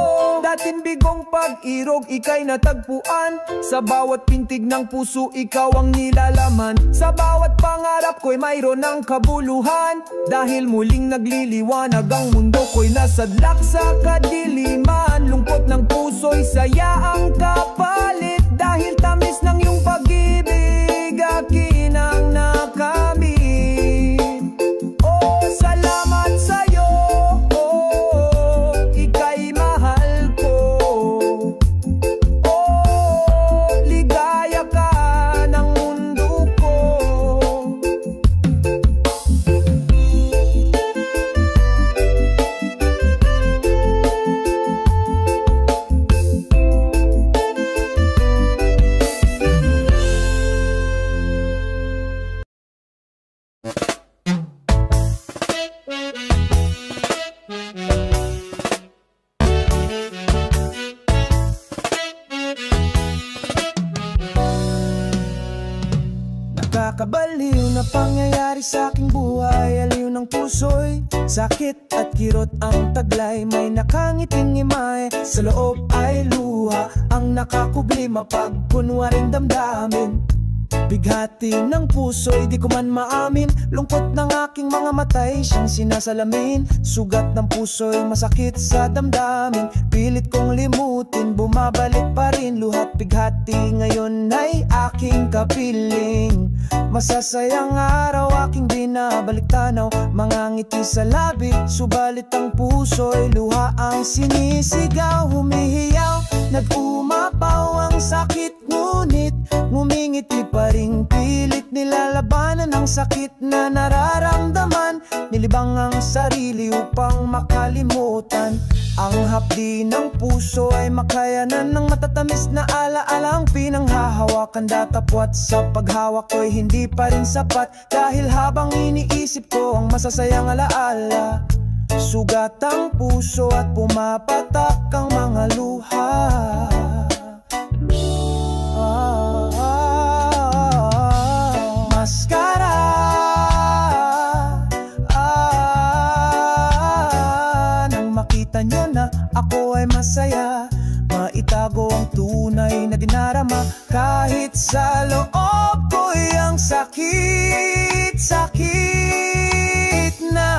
Dating bigong pag-irog, ika'y natagpuan. Sa bawat pintig ng puso, ikaw ang nilalaman. Sa bawat pangarap ko'y mayroon ng kabuluhan. Dahil muling nagliliwanag ang mundo ko'y nasadlak sa kadiliman. Lungkot ng puso'y saya ang kapalit. Dahil tamis ng iyong pag-ibig, akin ang nakamit. Oh, salamat sa'yo, oh, ika'y mahal ko. Oh, ligaya ka ng mundo ko. Nakakabaliw na pangyayari sa aking buhay. Aliw ng puso'y sakit at kirot ang taglay. May nakangiting imay, sa loob ay luha ang nakakubli. Mapagkunwaring damdamin, Bighati ng puso'y di ko man maamin. Lungkot ng aking mga matay siyang sinasalamin. Sugat ng puso'y masakit sa damdamin. Pilit kong limutin, bumabalik pa rin. Luhat bighati ngayon ay aking kapiling. Masasayang araw aking binabalik tanaw. Mga ngiti sa labi, subalit ang puso'y luha ang sinisigaw. Humihiyaw, nag-umapaw ang sakit, ngunit ngumingiti pa rin pilit. Nilalabanan ang sakit na nararamdaman. Nilibang ang sarili upang makalimutan. Ang hapdi ng puso ay makayanan ng matatamis na alaala. Ang pinanghahawakan datapwat sa paghawak ko'y hindi pa rin sapat. Dahil habang iniisip ko ang masasayang alaala, sugat ang puso at pumapatak ang mga luha. Maskara, nang makita nyo na ako ay masaya, maitago ang tunay na dinarama. Kahit sa loob ko'y ang sakit, sakit na.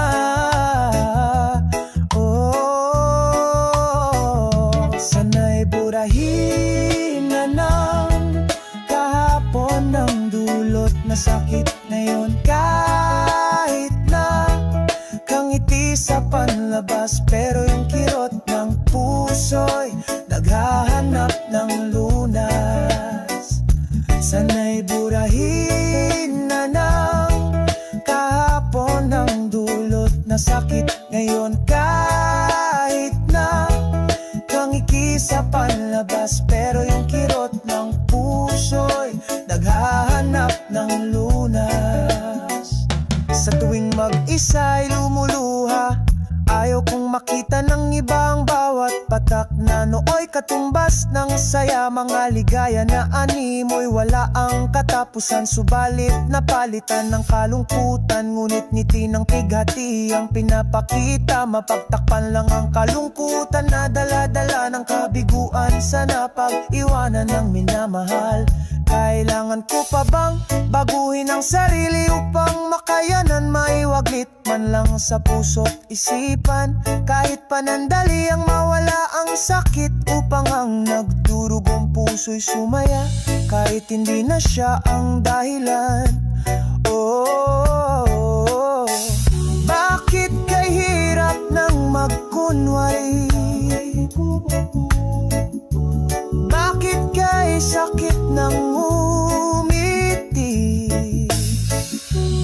Oh, sana'y burahin na ng kahapon ng dulot na sakit na yun. Kahit na kangiti sa panlabas, pero yung kirot ng puso'y naghahanap ng lunas. Sana'y burahin na ng kahapon ng dulot na sakit ngayon. Kahit na kangiti sa panlabas, pero yung kirot ng puso'y naghahanap ng lunas. Sa tuwing mag-isa'y lumuluha, ayaw kong makita ng ibang bawat patak na nooy katumbas ng saya. Mga ligaya na animoy wala ang katapusan, subalit napalitan ng kalungkutan. Ngunit ngiti ng pighati ang pinapakita, mapagtakpan lang ang kalungkutan na dala-dala ng kabiguan. Sana pag-iwanan ng minamahal. Kailangan ko pa bang baguhin ang sarili upang makayanan? Maiwaglit man lang sa puso't isipan, kahit panandali ang mawala ang sakit, upang ang nagdurugong puso'y sumaya, kahit hindi na siya ang dahilan. Oh, bakit kay hirap ng magkunwari? Bakit kay sakit ng umiti?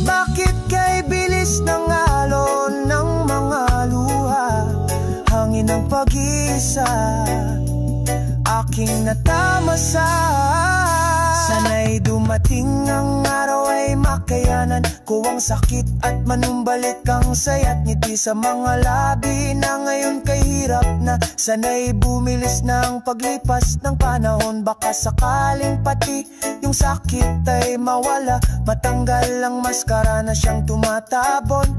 Bakit kay bilis ng alon ng mga luha? Hangin ng pag-isa aking natamasa. Sana'y dumating ang araw ay makayanan ko ang sakit at manumbalik ang saya't ngiti sa mga labi na ngayon kay hirap na. Sana'y bumilis na ang paglipas ng panahon, baka sakaling pati yung sakit ay mawala. Matanggal ang maskara na siyang tumatabon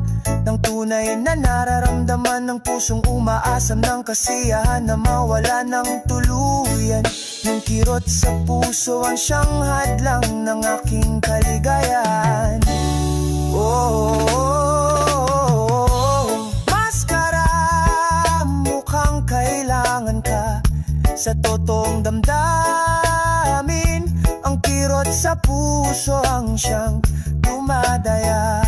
ng tunay na nararamdaman ng pusong umaasam ng kasiyahan na mawala ng tuluyan. Yung kirot sa puso ang siyang hadlang ng aking kaligayahan. Oh, maskara, mukhang kailangan ka sa totoong damdamin. Ang kirot sa puso ang siyang dumadaya.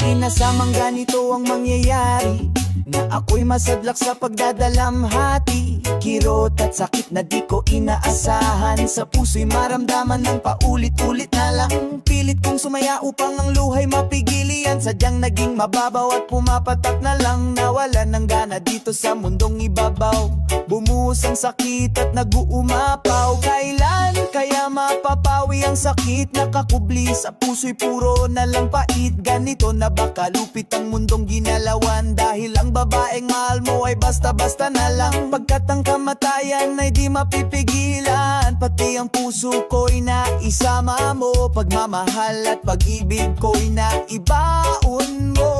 Inasamang ganito ang mangyayari, na ako'y masadlak sa pagdadalamhati. Kirot at sakit na di ko inaasahan, sa puso'y maramdaman ng paulit-ulit na lang. Pilit Pinipilit kong sumaya upang ang luhay mapigilian. Sadyang naging mababaw at pumapatak na lang. Nawalan ng gana dito sa mundong ibabaw. Bumuhos ang sakit at nag-uumapaw. Kailan kaya mapapawi ang sakit? Nakakubli sa puso'y puro na lang pait. Ganito na ba kalupit ang mundong ginalawan? Dahil ang babaeng mahal mo ay basta-basta na lang. Pagkat ang kamatayan ay di mapipigilan. Pati ang puso ko'y naisama mo. Pagmamahal at pag-ibig ko'y naibaon mo.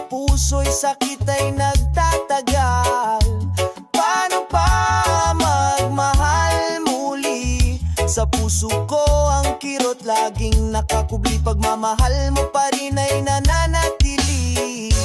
Puso'y sakit ay nagtatagal. Paano pa magmahal muli? Sa puso ko ang kirot laging nakakubli. Pagmamahal mo pa rin ay nananatili.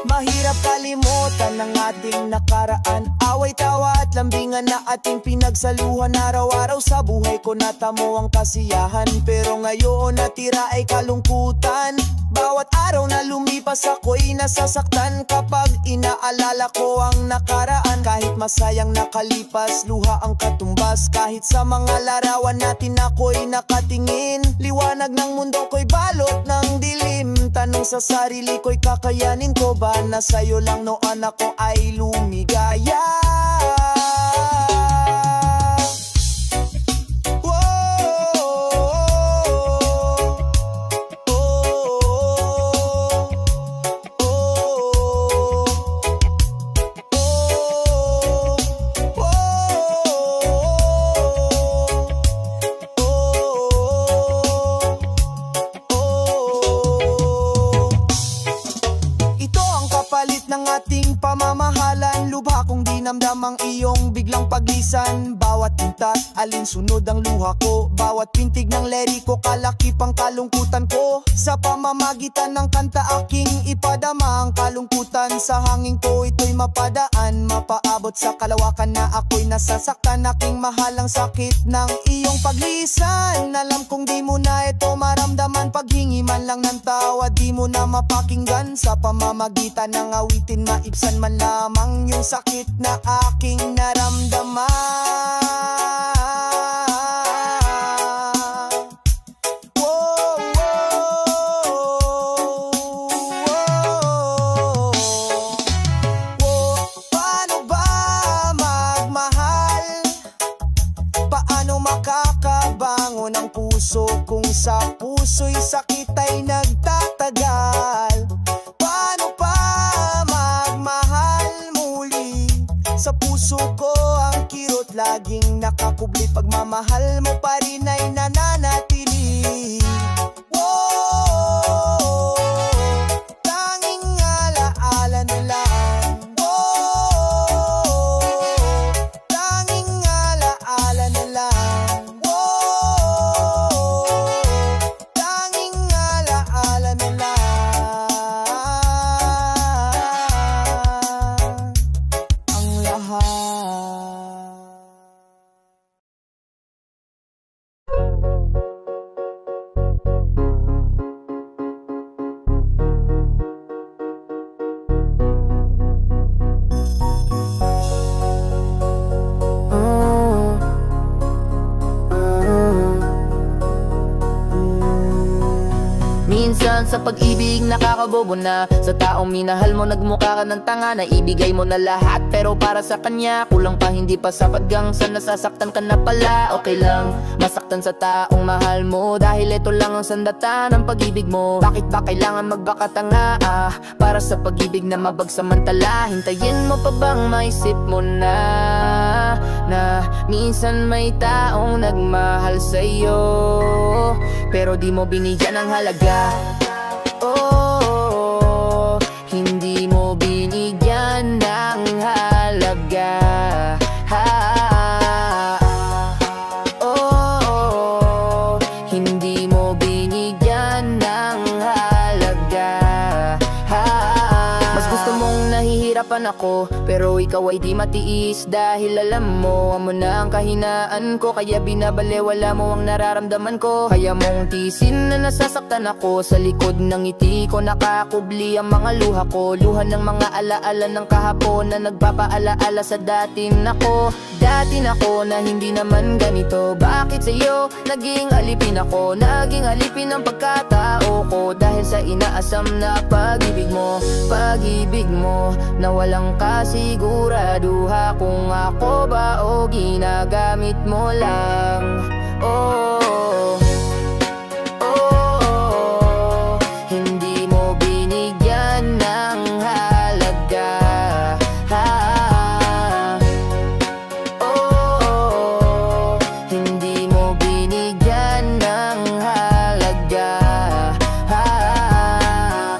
Mahirap kalimutan ang ating nakaraan. Away, tawa at lambingan na ating pinagsaluhan. Araw-araw sa buhay ko natamo ang kasiyahan. Pero ngayon natira ay kalungkutan. Bawat araw na lumipas ako'y nasasaktan. Kapag inaalala ko ang nakaraan. Kahit masayang nakalipas, luha ang katumbas. Kahit sa mga larawan natin ako'y nakatingin. Liwanag ng mundo ko'y balot ng dilim. Tanong sa sarili ko'y kakayanin ko ba na sa'yo lang noon ako ay lumigaya? Pamamahalan, lubha kong dinamdam ang iyong biglang paglisan. Bawat pintat, alinsunod ang luha ko. Bawat pintig ng liriko, kalakip ang kalungkutan ko. Sa pamamagitan ng kanta aking ipadama ang kalungkutan. Sa hangin ko ito'y mapadaan, mapaabot sa kalawakan na ako'y nasasaktan. Aking mahal ang sakit ng iyong paglisan. Alam kong di mo na ito maramdaman. Paghingi man lang ng tawa, di mo na mapakinggan. Sa pamamagitan ng awitin, maibsan man lamang yung sakit na aking naramdaman. Paano ba magmahal? Paano makakabangon ang puso kung sa puso'y sakit ay nagtatagal? Paano pa magmahal muli? Sa puso ko ang kirot laging nakakubli. Pagmamahal mo pa rin ay nananatili. Whoa, tanging alaala na lang. Whoa, tanging alaala na lang. Whoa, tanging alaala na lang. Minsan sa pag-ibig nakakabobo na. Sa taong minahal mo nagmukha ka ng tanga. Naibigay mo na lahat pero para sa kanya kulang pa, hindi pa sapat. Gang sa nasasaktan ka na pala. Okay lang masaktan sa taong mahal mo, dahil ito lang ang sandata ng pag-ibig mo. Bakit ba kailangan magbakatanga para sa pag-ibig na mabagsamantala? Hintayin mo pa bang maisip mo na minsan may taong nagmahal sa'yo pero di mo binigyan ng halaga? Oh, nahihirapan ako, pero ikaw ay di matiis. Dahil alam mo na ang kahinaan ko, kaya binabalewala mo ang nararamdaman ko. Kaya mong tisin na nasasaktan ako, sa likod ng ngiti ko nakakubli ang mga luha ko. Luha ng mga alaala ng kahapon na nagpapaalaala sa dati nako. Dati nako na hindi naman ganito. Bakit sa'yo naging alipin ako? Naging alipin ang pagkatao ko dahil sa inaasam na pag-ibig mo. Pag-ibig mo na walang kasiguraduha kung ako ba o ginagamit mo lang. Oh, oh, hindi mo binigyan ng halaga. Oh, hindi mo binigyan ng halaga.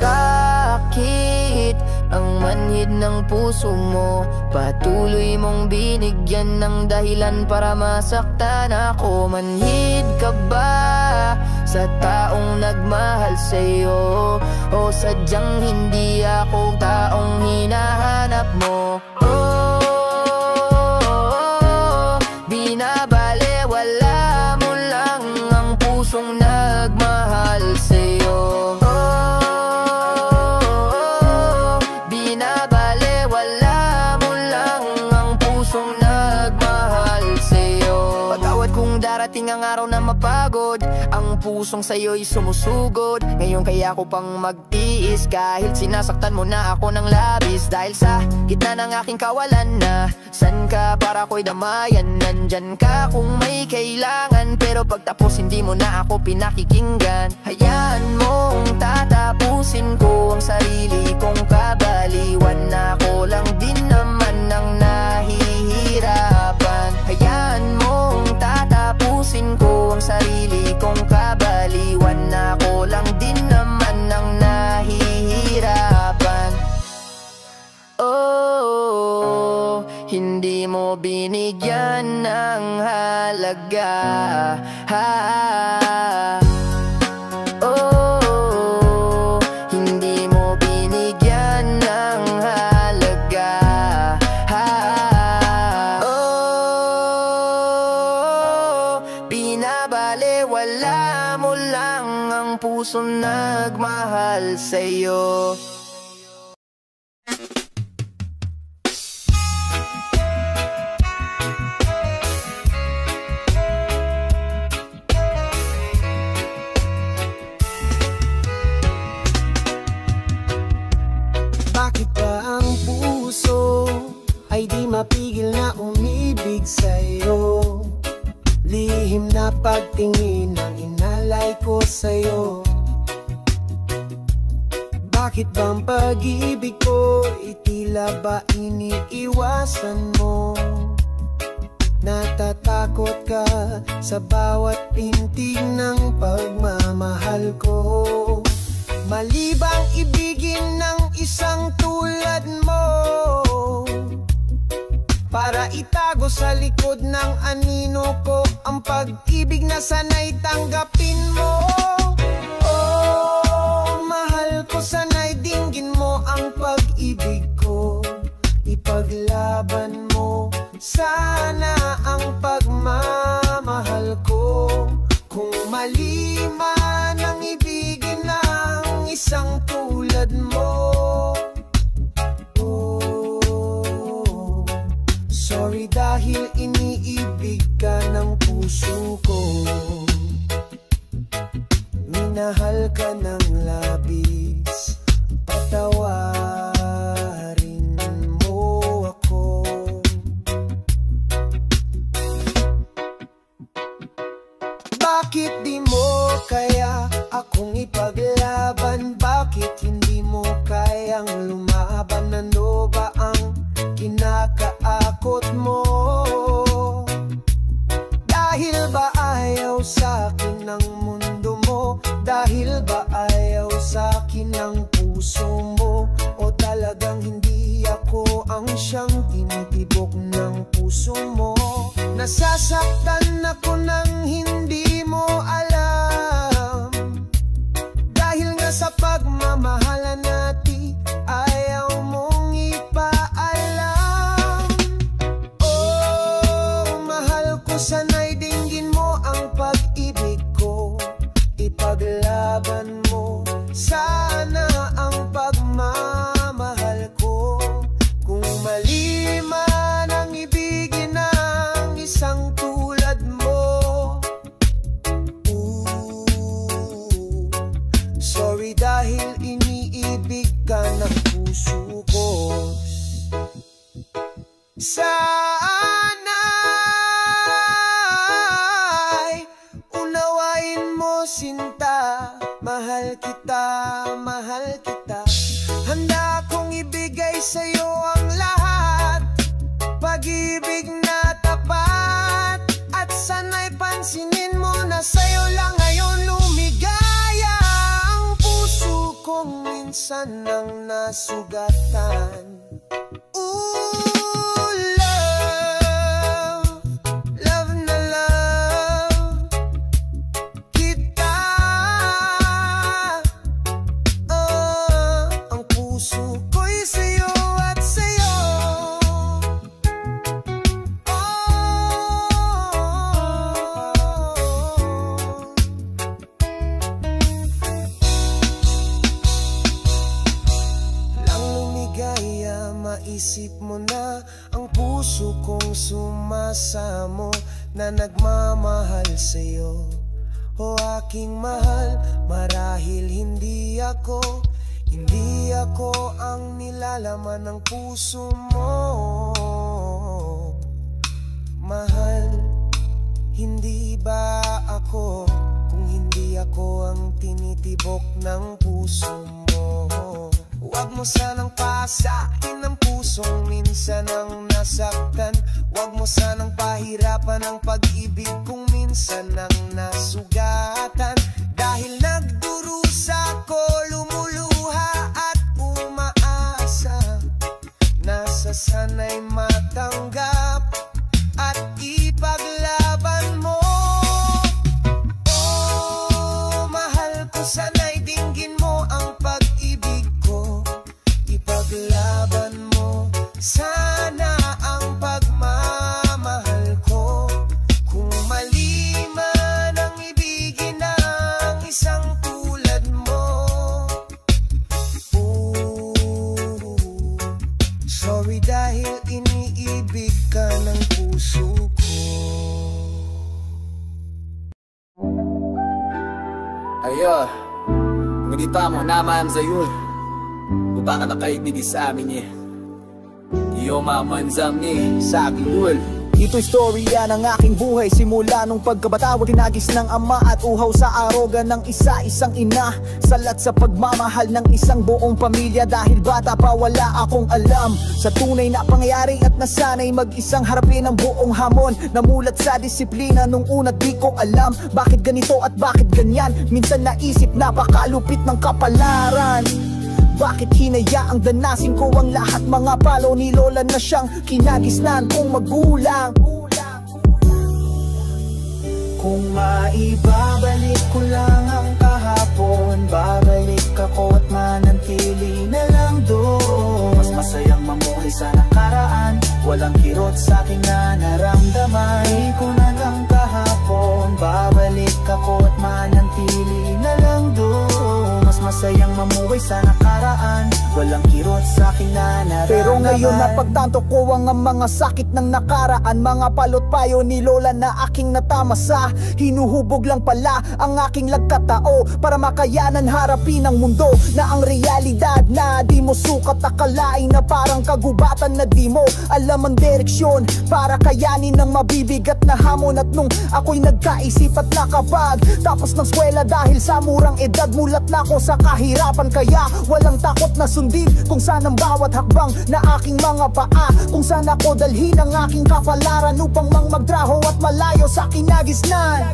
Bakit ang manhid ng puso mo patuloy mong binigyan ng dahilan para masaktan ako? Manhid ka ba sa taong nagmahal sa'yo? O sadyang hindi ako taong hinahanap mo? Oh, binabalewala mo lang ang pusong nagmahal sa'yo. Oh, binabalewala mo lang ang pusong nagmahal sa'yo. Patawad kung darating ang araw na mapagod ang pusong sa'yo'y sumusugod. Ngayon kaya ako pang magtiis kahit sinasaktan mo na ako ng labis. Dahil sa gitna ng aking kawalan na san ka para ko'y damayan. Nandyan ka kung may kailangan, pero pagtapos hindi mo na ako pinakikinggan. Hayaan mong tatapusin ko ang sarili kong kabaliwan. Ako lang din naman ang nahihirapan. Hayaan mong tatapusin ko ang sarili kong kabaliwan. Ako lang din naman ang nahihirapan. Oh, hindi mo binigyan ng halaga. Oh, hindi mo binigyan ng halaga. Oh, binabalewala mo lang ang pusong nagmahal sa'yo. Bakit ba ang puso ay di mapigil na umibig sa'yo? Lihim na pagtingin ang inalay ko sa'yo. Bakit bang pag-ibig ko itila ba iniiwasan mo? Natatakot ka sa bawat pintig ng pagmamahal ko. Mali bang ibigin ng isang tulad mo para itago sa likod ng anino ko ang pag-ibig na sana'y tanggapin mo? Oh, mahal ko, sana'y dinggin mo ang pag-ibig ko. Ipaglaban mo sana ang pagmamahal ko. Kung mali man ang ibigin ng isang tulad mo, oh, sorry dahil iniibig ka ng puso ko. Minahal ka ng labis, patawarin mo ako. Bakit di mo kaya akong ipaglaban? Bakit hindi mo kayang lumaban? Ano ba ang kinakaakot mo? Dahil ba ayaw sa'kin ng mundo mo? Dahil ba ayaw sa'kin ng puso mo? O talagang hindi ako ang siyang tinitibok ng puso mo? Nasasaktan ako ng hindi mo alam. Dahil nga sa pagmamahalan natin ayaw mong ipa ka ng puso ko. Sana'y unawain mo, sinta. Mahal kita, mahal kita. Handa kong ibigay sa'yo ang lahat, pag-ibig na tapat. At sana'y pansinin mo na sa'yo lang ngayon lumigaya. Ang puso kong minsan nang nasugatan. Ooh, love, love na love kita. Ang puso ko'y sa'yo at sa'yo. Maisip mo na ang puso kong sumasamo na nagmamahal sa'yo. O aking mahal, marahil hindi ako ang nilalaman ng puso mo. Mahal, hindi ba ako kung hindi ako ang tinitibok ng puso mo? Huwag mo sanang pasain ang pusong minsan ang nasaktan. Huwag mo sanang pahirapan ang pag-ibig kung minsan ang nasugatan. Dahil nagdurusa ko, lumuluha at umaasa na sa sana'y matanggap at ipaglaban mo. Oh, mahal ko, sana'y dinggin mo ang pag-ibig ko, ipaglaban mo sana ang pagmamahal ko. Kung mali man ang ibigin ng isang tulad mo. Ooh, sorry dahil iniibig ka ng puso ko. Ayo, ngunita mo naman sa yun. Upa ka na kaibig sa amin eh. Iyo mamanzam ni sa aking dul. Ito'y storya ng aking buhay simula nung pagkabata. Tinagis ng ama at uhaw sa aroga ng isa-isang ina. Salat sa pagmamahal ng isang buong pamilya. Dahil bata pa wala akong alam sa tunay na pangyayari at nasanay mag-isang harapin ang buong hamon. Namulat sa disiplina nung una di ko alam bakit ganito at bakit ganyan. Minsan naisip napakalupit ng kapalaran. Bakit hinayaang danasin ko ang lahat? Mga palo ni lola na siyang kinagisnan kong magulang. Kung maibabalik ko lang ang kahapon, babalik ako at manantili na lang doon. Mas masayang mamuhay sa nakaraan, walang kirot sa aking na naramdaman. Di ko na lang kahapon, babalik ako at manantili na lang doon. Mas masayang mamuhay sa nakaraan, walang kirot sa aking na naramdaman. Pero ngayon napagtanto ko ang mga sakit ng nakaraan, mga palot payo ni lola na aking natamasa. Hinuhubog lang pala ang aking lagkatao para makayanan harapin ang mundo na ang realidad na di mo sukat. Akalain na parang kagubatan na di mo alam ang direksyon para kayanin ng mabibigat na hamon. At nung ako'y nagkaisip at nakapag tapos ng eskwela dahil sa murang edad, mulat na ako sa kahirapan. Kaya walang takot na sundin kung saan ang bawat hakbang na aking mga paa, kung saan ako dalhin ang aking kapalaran upang magdraho at malayo sa kinagisnan.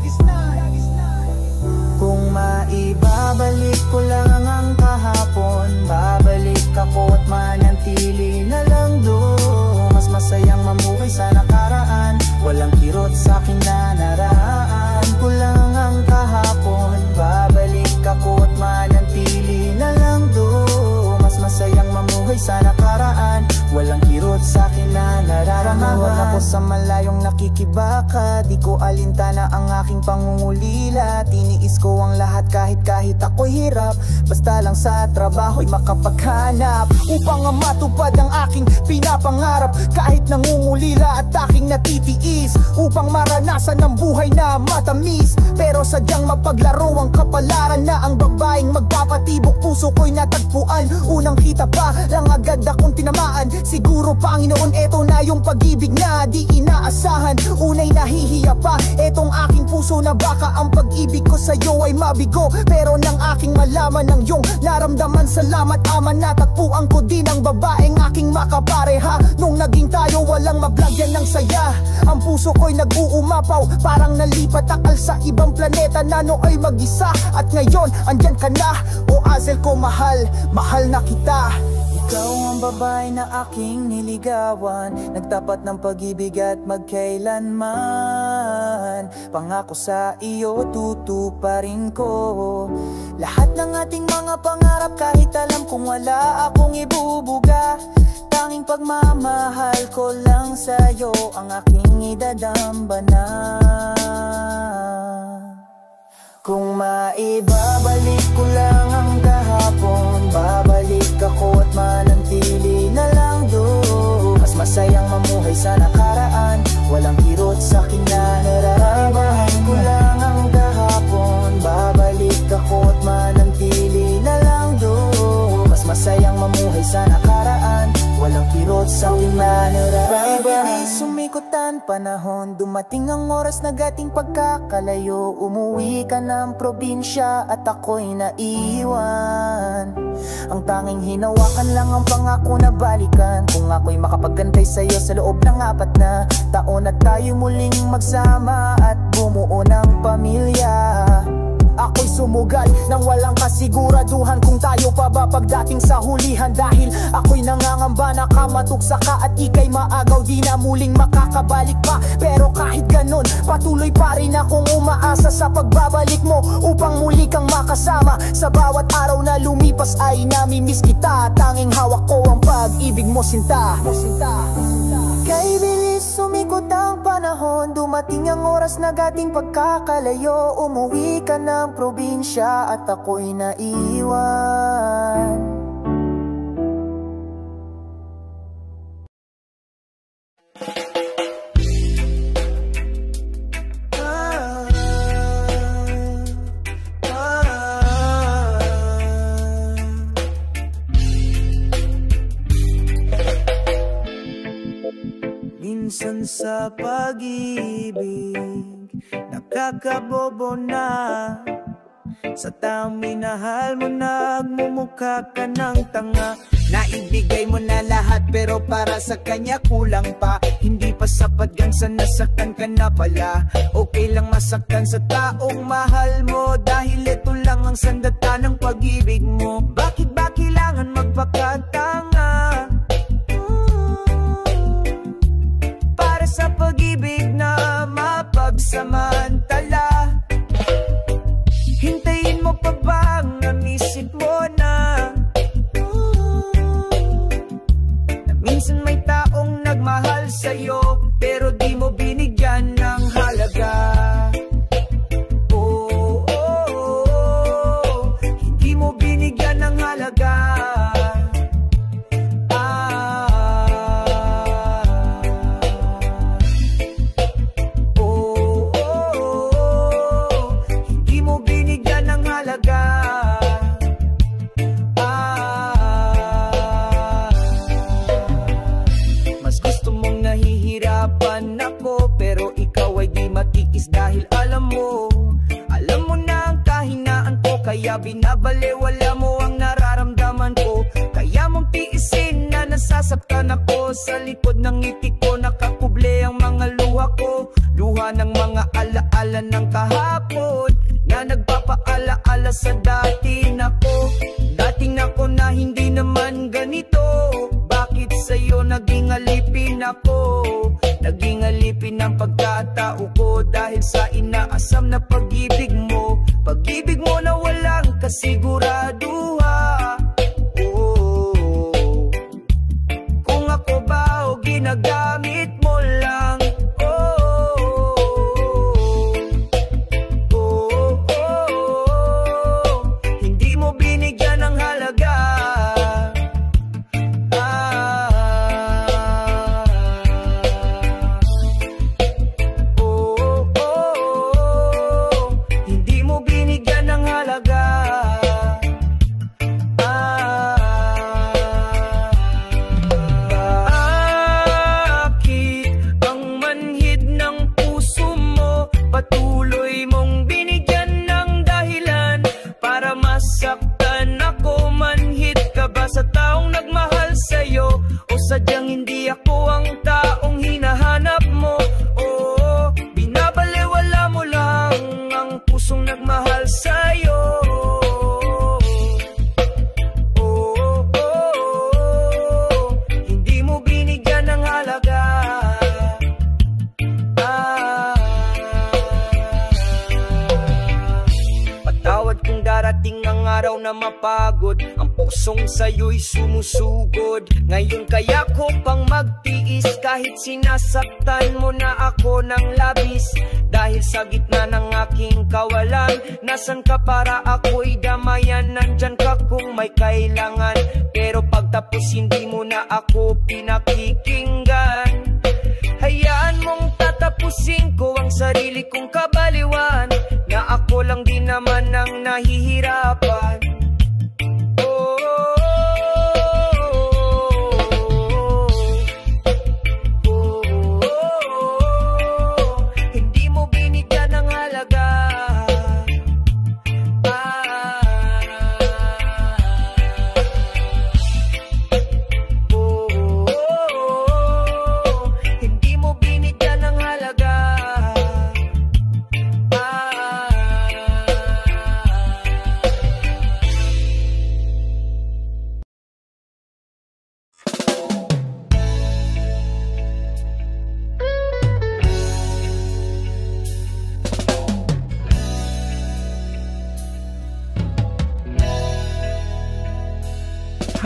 Kung maibabalik ko lang ang kahapon, babalik ako at manantili na lang doon. Mas masayang mamuhay sa nakaraan, walang kirot sa aking nanaraan. Ko lang ang kahapon, babalik ako at manantili na lang doon. Mas masayang mamuhay sa nakaraan, walang kirot sa akin na nararamdaman. Ako sa malayong nakikibaka ka. Di ko alintana ang aking pangungulila. Tiniis ko ang lahat kahit ako'y hirap. Basta lang sa trabaho'y makapaghanap upang matupad ang aking pinapangarap. Kahit nangungulila at aking natitiis upang maranasan ang buhay na matamis. Pero sadyang mapaglaro ang kapalaran na ang babaeng magpapatibok. Puso ko'y natagpuan, unang kita pa lang agad akong tinamaan. Siguro Panginoon, eto na yung pag-ibig na di inaasahan. Unay nahihiya pa etong aking puso na baka ang pag-ibig ko sa'yo ay mabigo. Pero nang aking malaman ng iyong naramdaman, salamat Ama, natagpuan ko din ang babaeng aking makapareha. Nung naging tayo walang mablagyan ng saya. Ang puso ko'y nag-uumapaw, parang nalipat akal sa ibang planeta na nooy mag-isa. At ngayon andyan ka na, o Azel ko mahal, mahal na kita. Ikaw ang babae na aking niligawan, nagtapat ng pag-ibig at magkailanman. Pangako sa iyo tutuparin ko lahat ng ating mga pangarap, kahit alam kong wala akong ibubuga. Tanging pagmamahal ko lang sa'yo ang aking idadambana. Kung maibabalik ko lang ang kahapon, babalik ako at manantili na lang doon. Mas masayang mamuhay sa nakaraan, walang kirot sa akin na nararaman. Ko lang ang kahapon, babalik ako at manantili na lang doon. Mas masayang mamuhay sa nakaraan, walang kirot sa akin na nararaman. Sumikutan panahon, dumating ang oras na gating pagkakalayo. Umuwi ka ng probinsya at ako'y naiwan. Ang tanging hinawakan lang ang pangako na balikan. Kung ako'y makapagantay sa'yo sa loob ng 4 na taon, at tayo muling magsama at bumuo ng pamilya. Ako'y sumugal nang walang kasiguraduhan kung tayo pa ba pagdating sa hulihan. Dahil ako'y nangangamba na kamatuksa ka at ika'y maagaw, di na muling makakabalik pa. Pero kahit ganon, patuloy pa rin akong umaasa sa pagbabalik mo, upang muli kang makasama. Sa bawat araw na lumipas ay namimiss kita. Tanging hawak ko ang pag-ibig mo, sinta. Kay bilis sumikot ang panahon, dumating ang oras na gating pagkakalayo. Umuwi ka ng probinsya at ako'y naiwan. Minsan sa pag-ibig nakakabobo na. Sa taong minahal mo nagmumukha ka ng tanga. Naibigay mo na lahat pero para sa kanya kulang pa. Hindi pa sapat gang sa nasaktan ka na pala. Okay lang masaktan sa taong mahal mo, dahil ito lang ang sandata ng pag-ibig mo. Bakit ba kailangan magpakatanga? Para sa pag-ibig na mapagsamantala, hintayin mo pa bang namisip mo na minsan may taong nagmahal sa'yo pero di mo binigyan ng halaga? Oh, oh, oh, hindi mo binigyan ng halaga. Dahil alam mo na ang kahinaan ko, kaya binabalewala mo ang nararamdaman ko. Kaya mong tiisin na nasasaktan ako. Sa likod ng ngiti ko nakakuble ang mga luha ko. Luha ng mga alaala ng kahapon na nagpapaalaala sa dating ako. Dating ako na hindi naman ganito. Bakit sa'yo naging alipin ako? Naging alipin ang pagkatao ko dahil sa inaasam na pag-ibig mo. Pag-ibig mo na walang kasiguraduhan. Oh, kung ako ba o ginagamit mo lang. Oh, na mapagod. Ang pusong sa'yo'y sumusugod. Ngayon kaya ko pang magtiis kahit sinasaktan mo na ako ng labis. Dahil sa gitna ng aking kawalan, nasan ka para ako'y damayan? Nandyan ka kung may kailangan, pero pagtapos hindi mo na ako pinakikinggan. Hayaan mong tatapusin ko ang sarili kong kabaliwan, na ako lang din naman ang nahihirapan. Oh, oh, oh, oh, oh. Hindi mo binigyan ng halaga.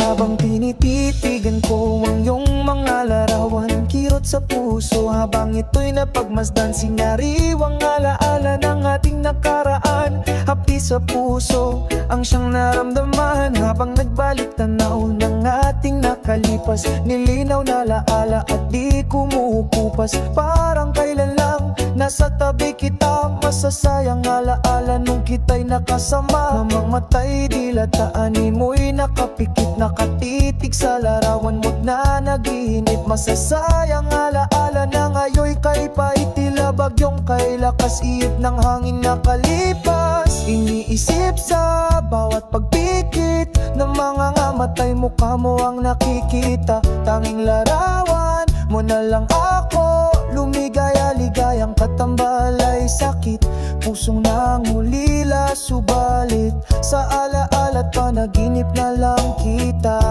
Habang tinititigan ko ang iyong mga larawan, kirot sa puso habang ito'y napagmasdan. Sinariwang alaala ng ating nakaraan, hapdi sa puso ang siyang naramdaman. Habang nagbalik tanaw ng ating nakalipas, nilinaw na laala at di kumukupas. Parang kailan lang nasa tabi kita, masasayang alaala nung kita'y nakasama. Mamamatay dilataanin mo'y nakapikit, nakatitig sa larawan mo't na naginip. Masasayang alaala na ngayoy kay pait, tila bagyong kay lakas, iip ng hangin nakalipas. Iniisip sa bawat pagpikit ng mga ngamatay, mukha mo ang nakikita. Tanging larawan mo na lang ako, lumigaya-ligayang katambalay sakit. Pusong nangulila, subalit sa alaala't panaginip na lang kita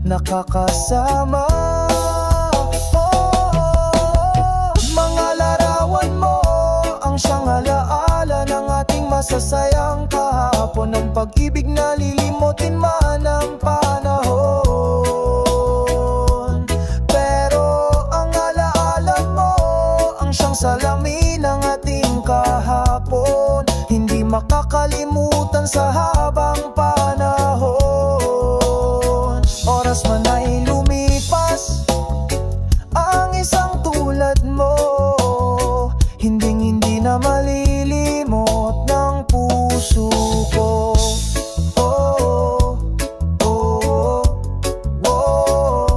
nakakasama. Mga larawan mo ang siyang alaala ng ating masasayang kahapon. Ang pag-ibig na lilimutin man ang panahon, pero ang alaala mo ang siyang salamin ng ating kahapon. Hindi makakalimutan sa habang panahon. Oras man ay lumipas, ang isang tulad mo hinding-hindi na malilimot ng puso ko. Oh, oh, oh, oh,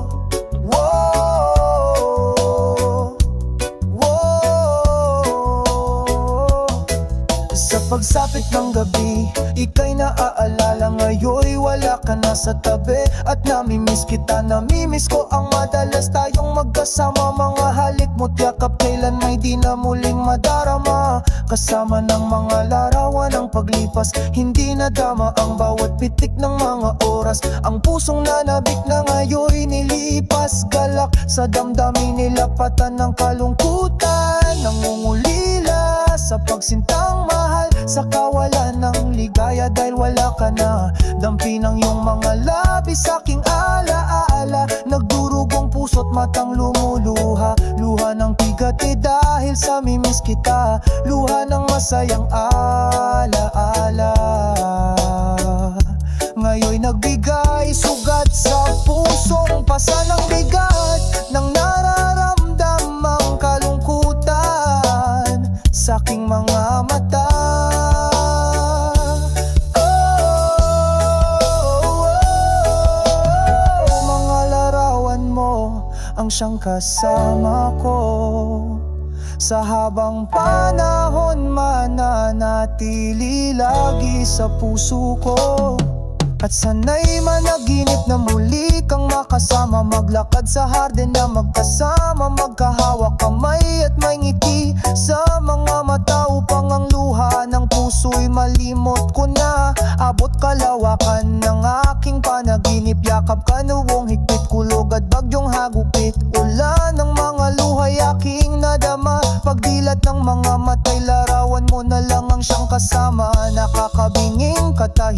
oh. Sa pagsapit ng gabi, ika'y naaalala. Ngayoy wala ka na sa tabi at namimiss kita. Namimiss ko ang madalas tayong magkasama. Mga halik mo't yakap kailan may di na muling madarama. Kasama ng mga larawan ng paglipas, hindi nadama ang bawat pitik ng mga oras. Ang pusong nanabik na ngayoy nilipas, galak sa damdamin nilapatan ng kalungkutan. Nangungulila sa pagsintang mahal, sa kawalan ng ligaya dahil wala ka na. Dampi ng iyong mga labis sa aking alaala, nagdurugong puso't matang lumuluha. Luha ng pigati dahil sa mimiss kita, luha ng masayang alaala. Ngayoy nagbigay sugat sa pusong pasa ng bigat ng nararamdamang kalungkutan sa aking mga mata. Ang siyang kasama ko sa habang panahon, mananatili lagi sa puso ko. At sana'y managinip na muli kang makasama, maglakad sa hardin na magkasama, magkahawak kamay at may ngiti sa mga mata, upang ang luha ng puso'y malimot ko na. Abot kalawakan ng aking panaginip, yakap ka nuwong higpit, kulog at bagyong hagupit. Ulan ng mga luhay aking nadama, pagdilat ng mga matay, larawan mo na lang ang siyang kasama. Nakakabinging kata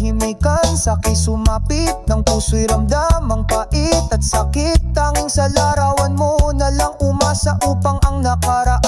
puso'y ramdam ang pait at sakit. Tanging sa larawan mo na lang umasa upang ang nakaraan